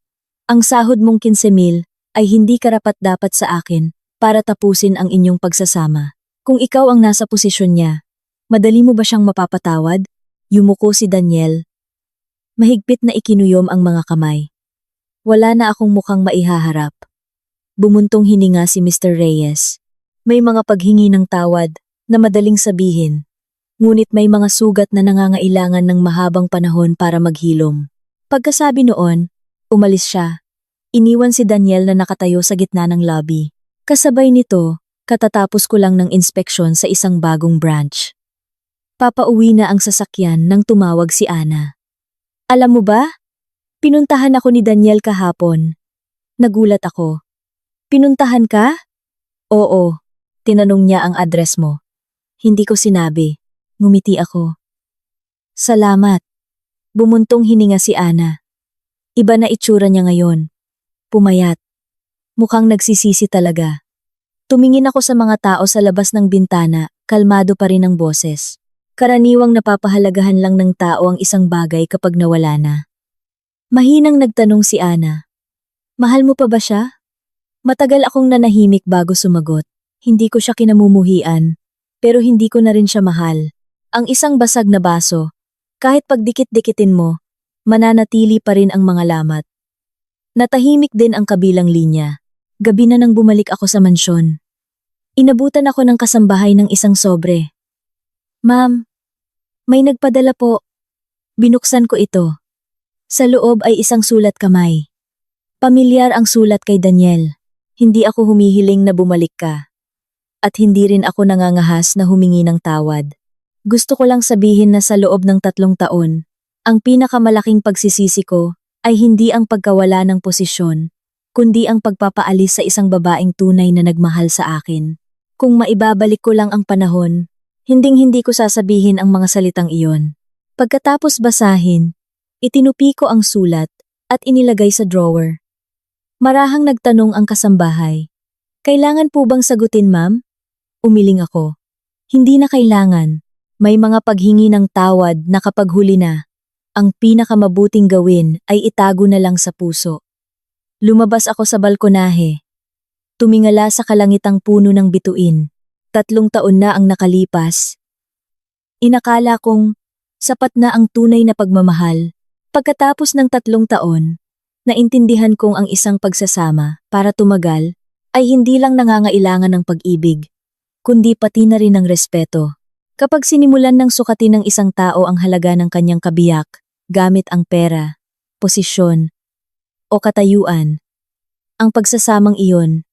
ang sahod mong 15,000 ay hindi karapat-dapat sa akin para tapusin ang inyong pagsasama. Kung ikaw ang nasa posisyon niya, madali mo ba siyang mapapatawad? Yumuko si Daniel. Mahigpit na ikinuyom ang mga kamay. Wala na akong mukhang maihaharap. Bumuntong hininga si Mr. Reyes. May mga paghingi ng tawad na madaling sabihin, ngunit may mga sugat na nangangailangan ng mahabang panahon para maghilom. Pagkasabi noon, umalis siya. Iniwan si Daniel na nakatayo sa gitna ng lobby. Kasabay nito, katatapos ko lang ng inspeksyon sa isang bagong branch. Papauwi na ang sasakyan nang tumawag si Ana. Alam mo ba? Pinuntahan ako ni Daniel kahapon. Nagulat ako. Pinuntahan ka? Oo. Tinanong niya ang address mo. Hindi ko sinabi. Ngumiti ako. Salamat. Bumuntong hininga si Ana. Iba na itsura niya ngayon. Pumayat. Mukhang nagsisisi talaga. Tumingin ako sa mga tao sa labas ng bintana, kalmado pa rin ang boses. Karaniwang napapahalagahan lang ng tao ang isang bagay kapag nawala na. Mahinang nagtanong si Ana. Mahal mo pa ba siya? Matagal akong nanahimik bago sumagot. Hindi ko siya kinamumuhian, pero hindi ko na rin siya mahal. Ang isang basag na baso, kahit pagdikit-dikitin mo, mananatili pa rin ang mga lamat. Natahimik din ang kabilang linya. Gabi na nang bumalik ako sa mansyon. Inabutan ako ng kasambahay ng isang sobre. Ma'am, may nagpadala po. Binuksan ko ito. Sa loob ay isang sulat kamay. Pamilyar ang sulat kay Daniel. Hindi ako humihiling na bumalik ka. At hindi rin ako nangangahas na humingi ng tawad. Gusto ko lang sabihin na sa loob ng 3 taon, ang pinakamalaking pagsisisi ko ay hindi ang pagkawala ng posisyon, kundi ang pagpapaalis sa isang babaeng tunay na nagmahal sa akin. Kung maibabalik ko lang ang panahon, hinding-hindi ko sasabihin ang mga salitang iyon. Pagkatapos basahin, itinupi ko ang sulat at inilagay sa drawer. Marahang nagtanong ang kasambahay. Kailangan po bang sagutin, ma'am? Umiling ako. Hindi na kailangan. May mga paghingi ng tawad na kapag huli na, ang pinakamabuting gawin ay itago na lang sa puso. Lumabas ako sa balkonahe. Tumingala sa kalangitang puno ng bituin. 3 taon na ang nakalipas. Inakala kong sapat na ang tunay na pagmamahal. Pagkatapos ng 3 taon, naintindihan kong ang isang pagsasama para tumagal ay hindi lang nangangailangan ng pag-ibig, kundi pati na rin ng respeto. Kapag sinimulan ng sukatin ng isang tao ang halaga ng kanyang kabiyak, gamit ang pera, posisyon, o katayuan, ang pagsasamang iyon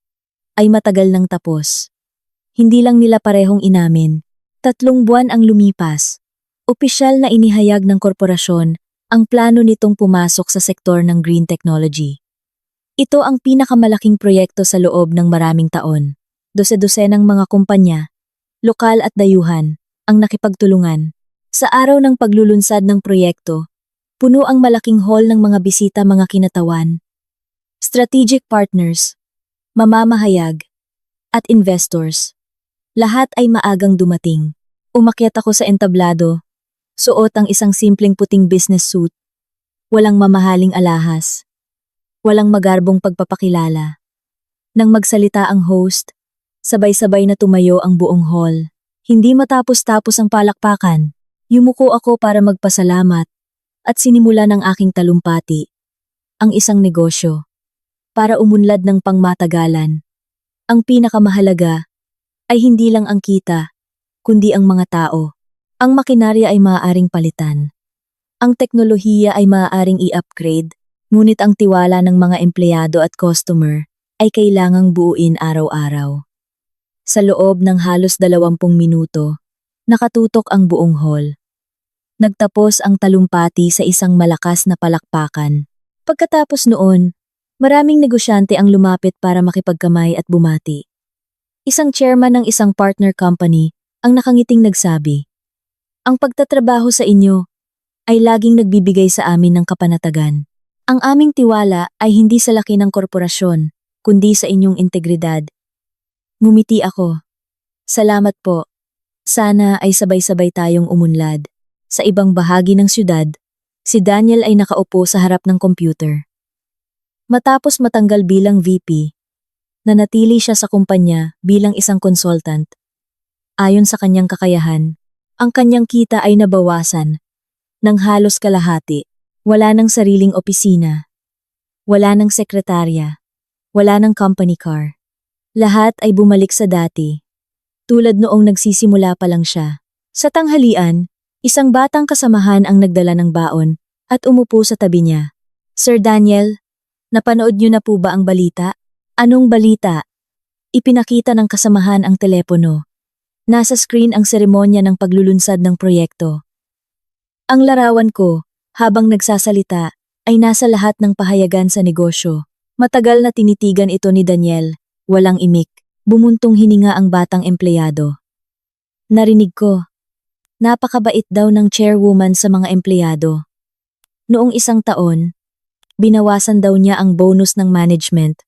ay matagal nang tapos. Hindi lang nila parehong inamin. 3 buwan ang lumipas. Opisyal na inihayag ng korporasyon ang plano nitong pumasok sa sektor ng green technology. Ito ang pinakamalaking proyekto sa loob ng maraming taon. Dose-dosenang mga kumpanya, lokal at dayuhan, ang nakipagtulungan. Sa araw ng paglulunsad ng proyekto, puno ang malaking hall ng mga bisita, mga kinatawan, strategic partners, mamamahayag, at investors. Lahat ay maagang dumating. Umakyat ako sa entablado, suot ang isang simpleng puting business suit. Walang mamahaling alahas. Walang magarbong pagpapakilala. Nang magsalita ang host, sabay-sabay na tumayo ang buong hall. Hindi matapos-tapos ang palakpakan. Yumuko ako para magpasalamat at sinimula ng aking talumpati ang isang negosyo para umunlad ng pangmatagalan. Ang pinakamahalaga ay hindi lang ang kita, kundi ang mga tao. Ang makinarya ay maaaring palitan. Ang teknolohiya ay maaaring i-upgrade, ngunit ang tiwala ng mga empleyado at customer ay kailangang buuin araw-araw. Sa loob ng halos 20 minuto, nakatutok ang buong hall. Nagtapos ang talumpati sa isang malakas na palakpakan. Pagkatapos noon, maraming negosyante ang lumapit para makipagkamay at bumati. Isang chairman ng isang partner company ang nakangiting nagsabi, "Ang pagtatrabaho sa inyo ay laging nagbibigay sa amin ng kapanatagan. Ang aming tiwala ay hindi sa laki ng korporasyon, kundi sa inyong integridad." Ngumiti ako. Salamat po. Sana ay sabay-sabay tayong umunlad. Sa ibang bahagi ng syudad, si Daniel ay nakaupo sa harap ng computer. Matapos matanggal bilang VP, nanatili siya sa kumpanya bilang isang consultant. Ayon sa kanyang kakayahan, ang kanyang kita ay nabawasan ng halos kalahati. Wala ng sariling opisina, wala ng sekretarya, wala ng company car. Lahat ay bumalik sa dati, tulad noong nagsisimula pa lang siya. Sa tanghalian, isang batang kasamahan ang nagdala ng baon at umupo sa tabi niya. "Sir Daniel, napanood niyo na po ba ang balita?" "Anong balita?" Ipinakita ng kasamahan ang telepono. Nasa screen ang seremonya ng paglulunsad ng proyekto. Ang larawan ko, habang nagsasalita, ay nasa lahat ng pahayagan sa negosyo. Matagal na tinitigan ito ni Daniel, walang imik. Bumuntong hininga ang batang empleyado. Narinig ko. Napakabait daw ng chairwoman sa mga empleyado. Noong isang taon, binawasan daw niya ang bonus ng management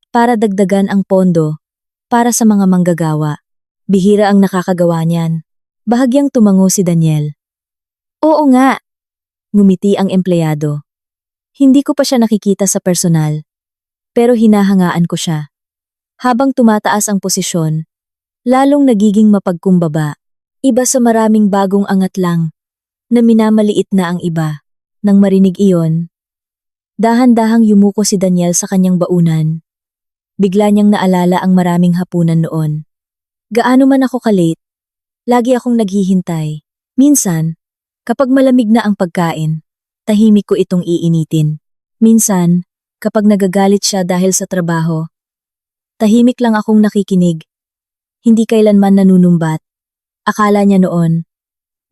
para dagdagan ang pondo para sa mga manggagawa. Bihira ang nakakagawa niyan. Bahagyang tumango si Daniel. "Oo nga," ngumiti ang empleyado. Hindi ko pa siya nakikita sa personal, pero hinahangaan ko siya. Habang tumataas ang posisyon, lalong nagiging mapagkumbaba. Iba sa maraming bagong angat lang, na minamaliit na ang iba. Nang marinig iyon, dahan-dahang yumuko si Daniel sa kanyang baunan. Bigla niyang naalala ang maraming hapunan noon. Gaano man ako ka-late, lagi akong naghihintay. Minsan, kapag malamig na ang pagkain, tahimik ko itong iinitin. Minsan, kapag nagagalit siya dahil sa trabaho, tahimik lang akong nakikinig. Hindi kailanman nanunumbat. Akala niya noon,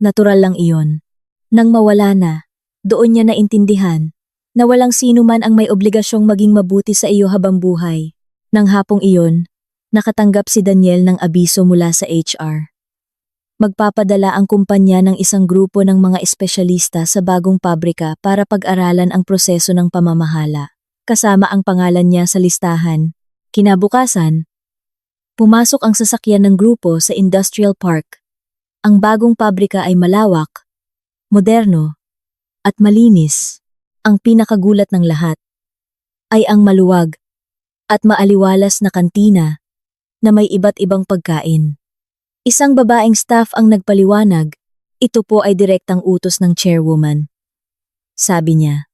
natural lang iyon. Nang mawala na, doon niya naintindihan na walang sino man ang may obligasyong maging mabuti sa iyo habang buhay. Nang hapong iyon, nakatanggap si Daniel ng abiso mula sa HR. Magpapadala ang kumpanya ng isang grupo ng mga espesyalista sa bagong pabrika para pag-aralan ang proseso ng pamamahala. Kasama ang pangalan niya sa listahan. Kinabukasan, pumasok ang sasakyan ng grupo sa industrial park. Ang bagong pabrika ay malawak, moderno, at malinis. Ang pinakagulat ng lahat ay ang maluwag at maaliwalas na kantina na may iba't ibang pagkain. Isang babaeng staff ang nagpaliwanag, ito po ay direktang utos ng chairwoman. Sabi niya,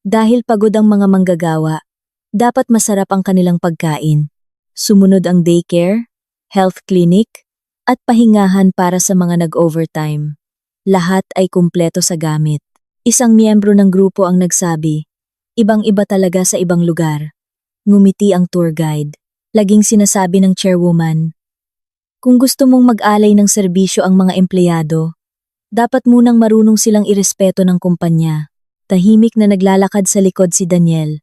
dahil pagod ang mga manggagawa, dapat masarap ang kanilang pagkain. Sumunod ang daycare, health clinic, at pahingahan para sa mga nag-overtime. Lahat ay kumpleto sa gamit. Isang miyembro ng grupo ang nagsabi, ibang-iba talaga sa ibang lugar. Ngumiti ang tour guide. Laging sinasabi ng chairwoman, kung gusto mong mag-alay ng serbisyo ang mga empleyado, dapat munang marunong silang irespeto ng kumpanya. Tahimik na naglalakad sa likod si Daniel.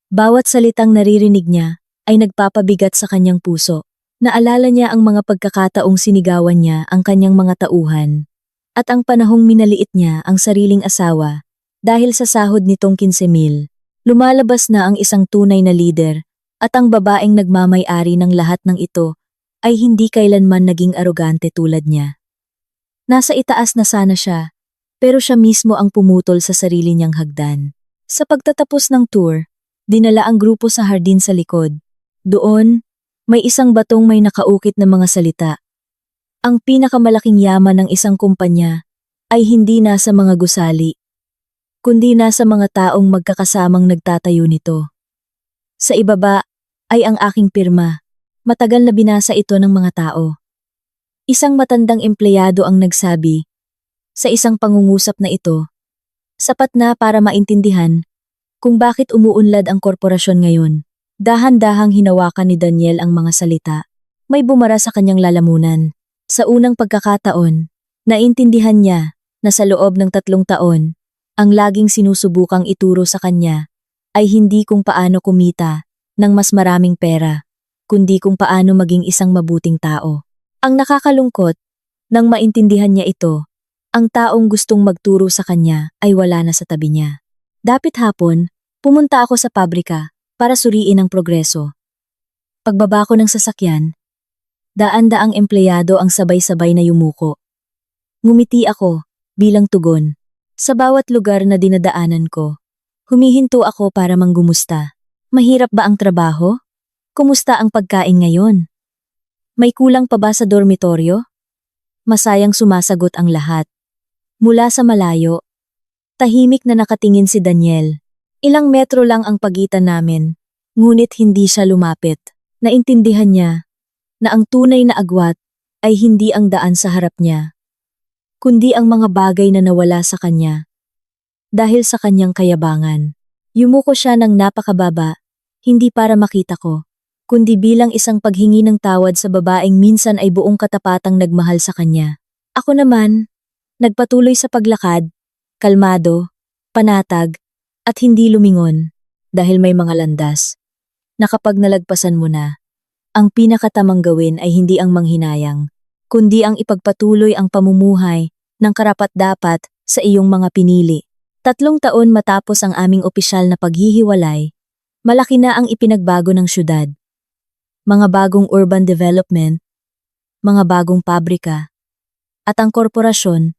Bawat salitang naririnig niya ay nagpapabigat sa kanyang puso. Naalala niya ang mga pagkakataong sinigawan niya ang kanyang mga tauhan at ang panahong minaliit niya ang sariling asawa dahil sa sahod nitong 15,000. Lumalabas na ang isang tunay na leader at ang babaeng nagmamay-ari ng lahat ng ito ay hindi kailanman naging arogante tulad niya. Nasa itaas na sana siya, pero siya mismo ang pumutol sa sarili niyang hagdan. Sa pagtatapos ng tour, dinala ang grupo sa hardin sa likod. Doon, may isang batong may nakaukit na mga salita. Ang pinakamalaking yaman ng isang kumpanya ay hindi nasa mga gusali, kundi nasa mga taong magkakasamang nagtatayo nito. Sa ibaba ay ang aking pirma. Matagal na binasa ito ng mga tao. Isang matandang empleyado ang nagsabi, sa isang pangungusap na ito, sapat na para maintindihan kung bakit umuunlad ang korporasyon ngayon. Dahan-dahang hinawakan ni Daniel ang mga salita. May bumara sa kanyang lalamunan. Sa unang pagkakataon, naintindihan niya na sa loob ng 3 taon, ang laging sinusubukang ituro sa kanya ay hindi kung paano kumita ng mas maraming pera, kundi kung paano maging isang mabuting tao. Ang nakakalungkot, nang maintindihan niya ito, ang taong gustong magturo sa kanya ay wala na sa tabi niya. Dapit hapon, pumunta ako sa pabrika para suriin ang progreso. Pagbaba ko ng sasakyan, daan-daang empleyado ang sabay-sabay na yumuko. Ngumiti ako bilang tugon. Sa bawat lugar na dinadaanan ko, humihinto ako para manggumusta. Mahirap ba ang trabaho? Kumusta ang pagkain ngayon? May kulang pa ba sa dormitoryo? Masayang sumasagot ang lahat. Mula sa malayo, tahimik na nakatingin si Daniel. Ilang metro lang ang pagitan namin, ngunit hindi siya lumapit. Naintindihan niya na ang tunay na agwat ay hindi ang daan sa harap niya, kundi ang mga bagay na nawala sa kanya. Dahil sa kanyang kayabangan, yumuko siya ng napakababa, hindi para makita ko, kundi bilang isang paghingi ng tawad sa babaeng minsan ay buong katapatang nagmahal sa kanya. Ako naman, nagpatuloy sa paglakad, kalmado, panatag, at hindi lumingon, dahil may mga landas na kapag nalagpasan mo na, ang pinakatamang gawin ay hindi ang manghinayang, kundi ang ipagpatuloy ang pamumuhay ng karapat-dapat sa iyong mga pinili. 3 taon matapos ang aming opisyal na paghihiwalay, malaki na ang ipinagbago ng syudad. Mga bagong urban development, mga bagong pabrika, at ang korporasyon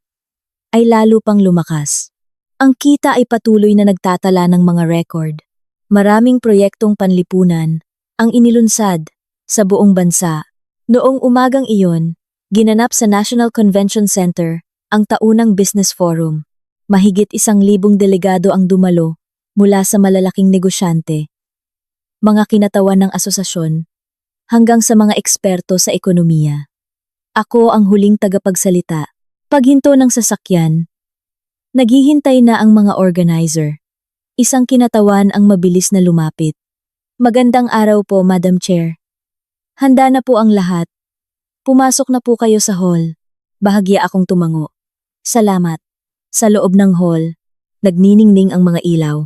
ay lalo pang lumakas. Ang kita ay patuloy na nagtatala ng mga record. Maraming proyektong panlipunan ang inilunsad sa buong bansa. Noong umagang iyon, ginanap sa National Convention Center ang taunang business forum. Mahigit 1,000 delegado ang dumalo mula sa malalaking negosyante, mga kinatawan ng asosasyon, hanggang sa mga eksperto sa ekonomiya. Ako ang huling tagapagsalita. Paghinto ng sasakyan, naghihintay na ang mga organizer. Isang kinatawan ang mabilis na lumapit. Magandang araw po, Madam Chair. Handa na po ang lahat. Pumasok na po kayo sa hall. Bahagya akong tumango. Salamat. Sa loob ng hall, nagniningning ang mga ilaw.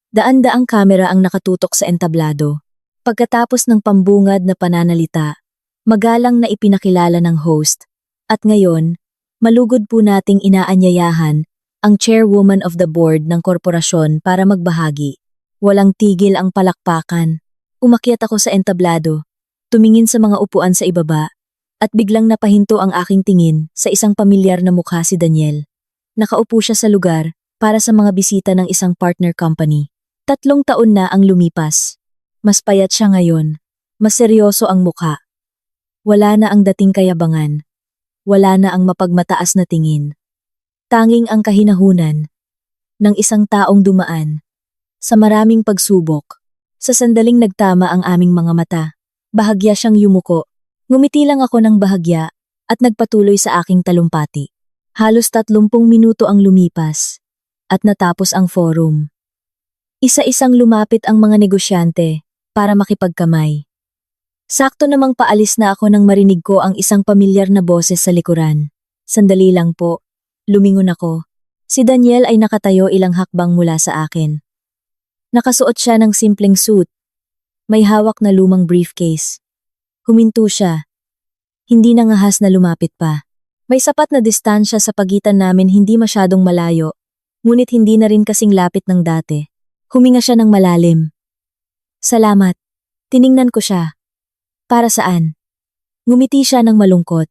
Daan-daang kamera ang nakatutok sa entablado. Pagkatapos ng pambungad na pananalita, magalang na ipinakilala ng host. At ngayon, malugod po nating inaanyayahan ang chairwoman of the board ng korporasyon para magbahagi. Walang tigil ang palakpakan. Umakyat ako sa entablado, tumingin sa mga upuan sa ibaba, at biglang napahinto ang aking tingin sa isang pamilyar na mukha si Daniel. Nakaupo siya sa lugar para sa mga bisita ng isang partner company. 3 taon na ang lumipas. Mas payat siya ngayon. Mas seryoso ang mukha. Wala na ang dating kayabangan. Wala na ang mapagmataas na tingin. Tanging ang kahinahunan ng isang taong dumaan sa maraming pagsubok. Sa sandaling nagtama ang aming mga mata, bahagya siyang yumuko. Ngumiti lang ako ng bahagya at nagpatuloy sa aking talumpati. Halos 30 minuto ang lumipas at natapos ang forum. Isa-isang lumapit ang mga negosyante para makipagkamay. Sakto namang paalis na ako nang marinig ko ang isang pamilyar na boses sa likuran. Sandali lang po, lumingon ako. Si Daniel ay nakatayo ilang hakbang mula sa akin. Nakasuot siya ng simpleng suit. May hawak na lumang briefcase. Huminto siya. Hindi nangahas na lumapit pa. May sapat na distansya sa pagitan namin, hindi masyadong malayo, ngunit hindi na rin kasing lapit ng dati. Huminga siya ng malalim. Salamat. Tiningnan ko siya. Para saan? Ngumiti siya ng malungkot.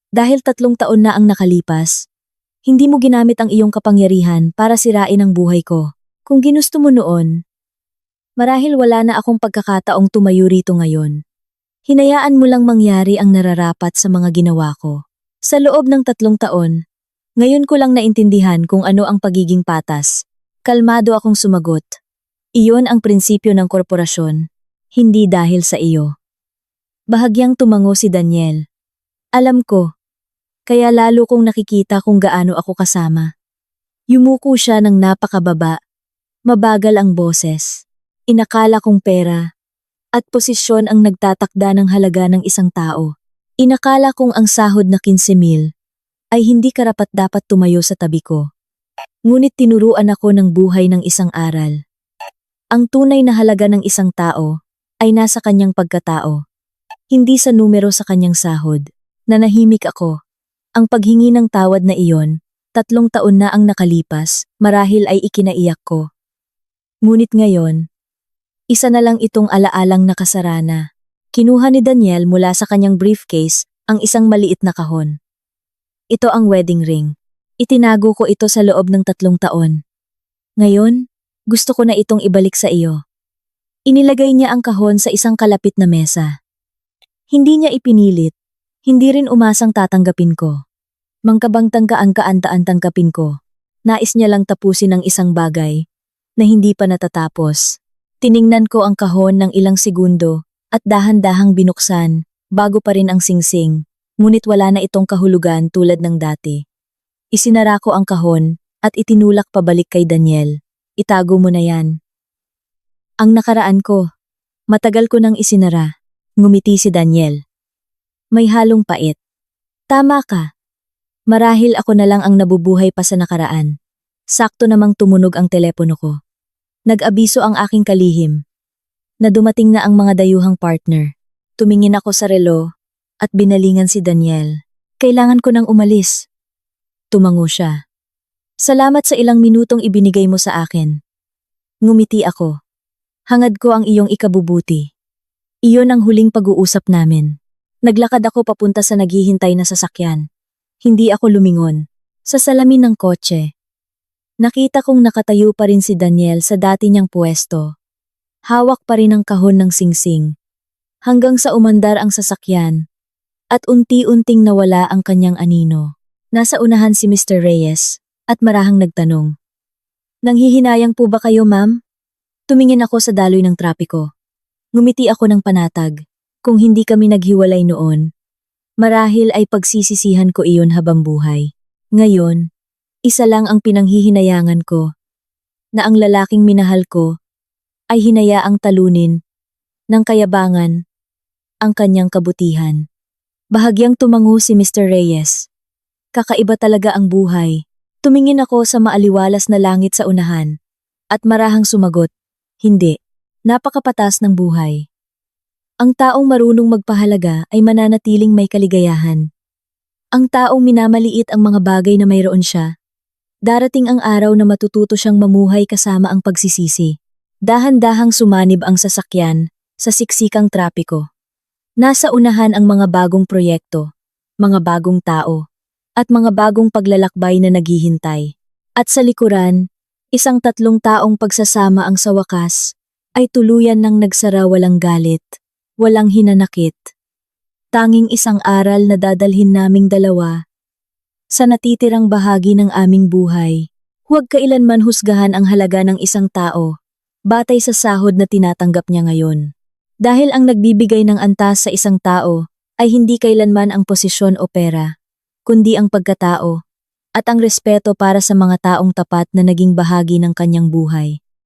Dahil 3 taon na ang nakalipas, hindi mo ginamit ang iyong kapangyarihan para sirain ang buhay ko. Kung ginusto mo noon, marahil wala na akong pagkakataong tumayo rito ngayon. Hinayaan mo lang mangyari ang nararapat sa mga ginawa ko. Sa loob ng 3 taon, ngayon ko lang naintindihan kung ano ang pagiging patas. Kalmado akong sumagot. Iyon ang prinsipyo ng korporasyon, hindi dahil sa iyo. Bahagyang tumango si Daniel. Alam ko, kaya lalo kong nakikita kung gaano ako kasama. Yumuko siya ng napakababa, mabagal ang boses. Inakala kong pera at posisyon ang nagtatakda ng halaga ng isang tao. Inakala kong ang sahod na 15,000 ay hindi karapat-dapat tumayo sa tabi ko. Ngunit tinuruan ako ng buhay ng isang aral. Ang tunay na halaga ng isang tao ay nasa kanyang pagkatao, hindi sa numero sa kanyang sahod. Nanahimik ako. Ang paghingi ng tawad na iyon, 3 taon na ang nakalipas, marahil ay ikinaiyak ko. Ngunit ngayon, isa na lang itong alaalang nakasarana. Kinuha ni Daniel mula sa kanyang briefcase ang isang maliit na kahon. Ito ang wedding ring. Itinago ko ito sa loob ng 3 taon. Ngayon, gusto ko na itong ibalik sa iyo. Inilagay niya ang kahon sa isang kalapit na mesa. Hindi niya ipinilit, hindi rin umasang tatanggapin ko. Mangkabang-tangkaan kaantaan tanggapin ko. Nais niya lang tapusin ang isang bagay na hindi pa natatapos. Tiningnan ko ang kahon ng ilang segundo at dahan-dahang binuksan bago pa rin ang singsing, ngunit wala na itong kahulugan tulad ng dati. Isinara ko ang kahon at itinulak pabalik kay Daniel. Itago mo na yan. Ang nakaraan ko, matagal ko nang isinara. Ngumiti si Daniel. May halong pait. Tama ka. Marahil ako na lang ang nabubuhay pa sa nakaraan. Sakto namang tumunog ang telepono ko. Nag-abiso ang aking kalihim na dumating na ang mga dayuhang partner. Tumingin ako sa relo at binalingan si Daniel. Kailangan ko nang umalis. Tumango siya. Salamat sa ilang minutong ibinigay mo sa akin. Ngumiti ako. Hangad ko ang iyong ikabubuti. Iyon ang huling pag-uusap namin. Naglakad ako papunta sa naghihintay na sasakyan. Hindi ako lumingon. Sa salamin ng kotse, nakita kong nakatayo pa rin si Daniel sa dati niyang pwesto. Hawak pa rin ang kahon ng singsing. Hanggang sa umandar ang sasakyan at unti-unting nawala ang kanyang anino. Nasa unahan si Mr. Reyes at marahang nagtanong. Nanghihinayang po ba kayo, ma'am? Tumingin ako sa daloy ng trapiko. Ngumiti ako ng panatag. Kung hindi kami naghiwalay noon, marahil ay pagsisisihan ko iyon habang buhay. Ngayon, isa lang ang pinanghihinayangan ko, na ang lalaking minahal ko ay hinayaang talunin ng kayabangan ang kanyang kabutihan. Bahagyang tumango si Mr. Reyes. Kakaiba talaga ang buhay. Tumingin ako sa maaliwalas na langit sa unahan at marahang sumagot, hindi. Napakapatas ng buhay. Ang taong marunong magpahalaga ay mananatiling may kaligayahan. Ang taong minamaliit ang mga bagay na mayroon siya. Darating ang araw na matututo siyang mamuhay kasama ang pagsisisi. Dahan-dahang sumanib ang sasakyan sa siksikang trapiko. Nasa unahan ang mga bagong proyekto, mga bagong tao, at mga bagong paglalakbay na naghihintay. At sa likuran, isang 3 taong pagsasama ang sa wakas ay tuluyan ng nagsara walang galit, walang hinanakit. Tanging isang aral na dadalhin naming dalawa sa natitirang bahagi ng aming buhay. Huwag kailanman husgahan ang halaga ng isang tao batay sa sahod na tinatanggap niya ngayon. Dahil ang nagbibigay ng antas sa isang tao ay hindi kailanman ang posisyon o pera, kundi ang pagkatao at ang respeto para sa mga taong tapat na naging bahagi ng kanyang buhay.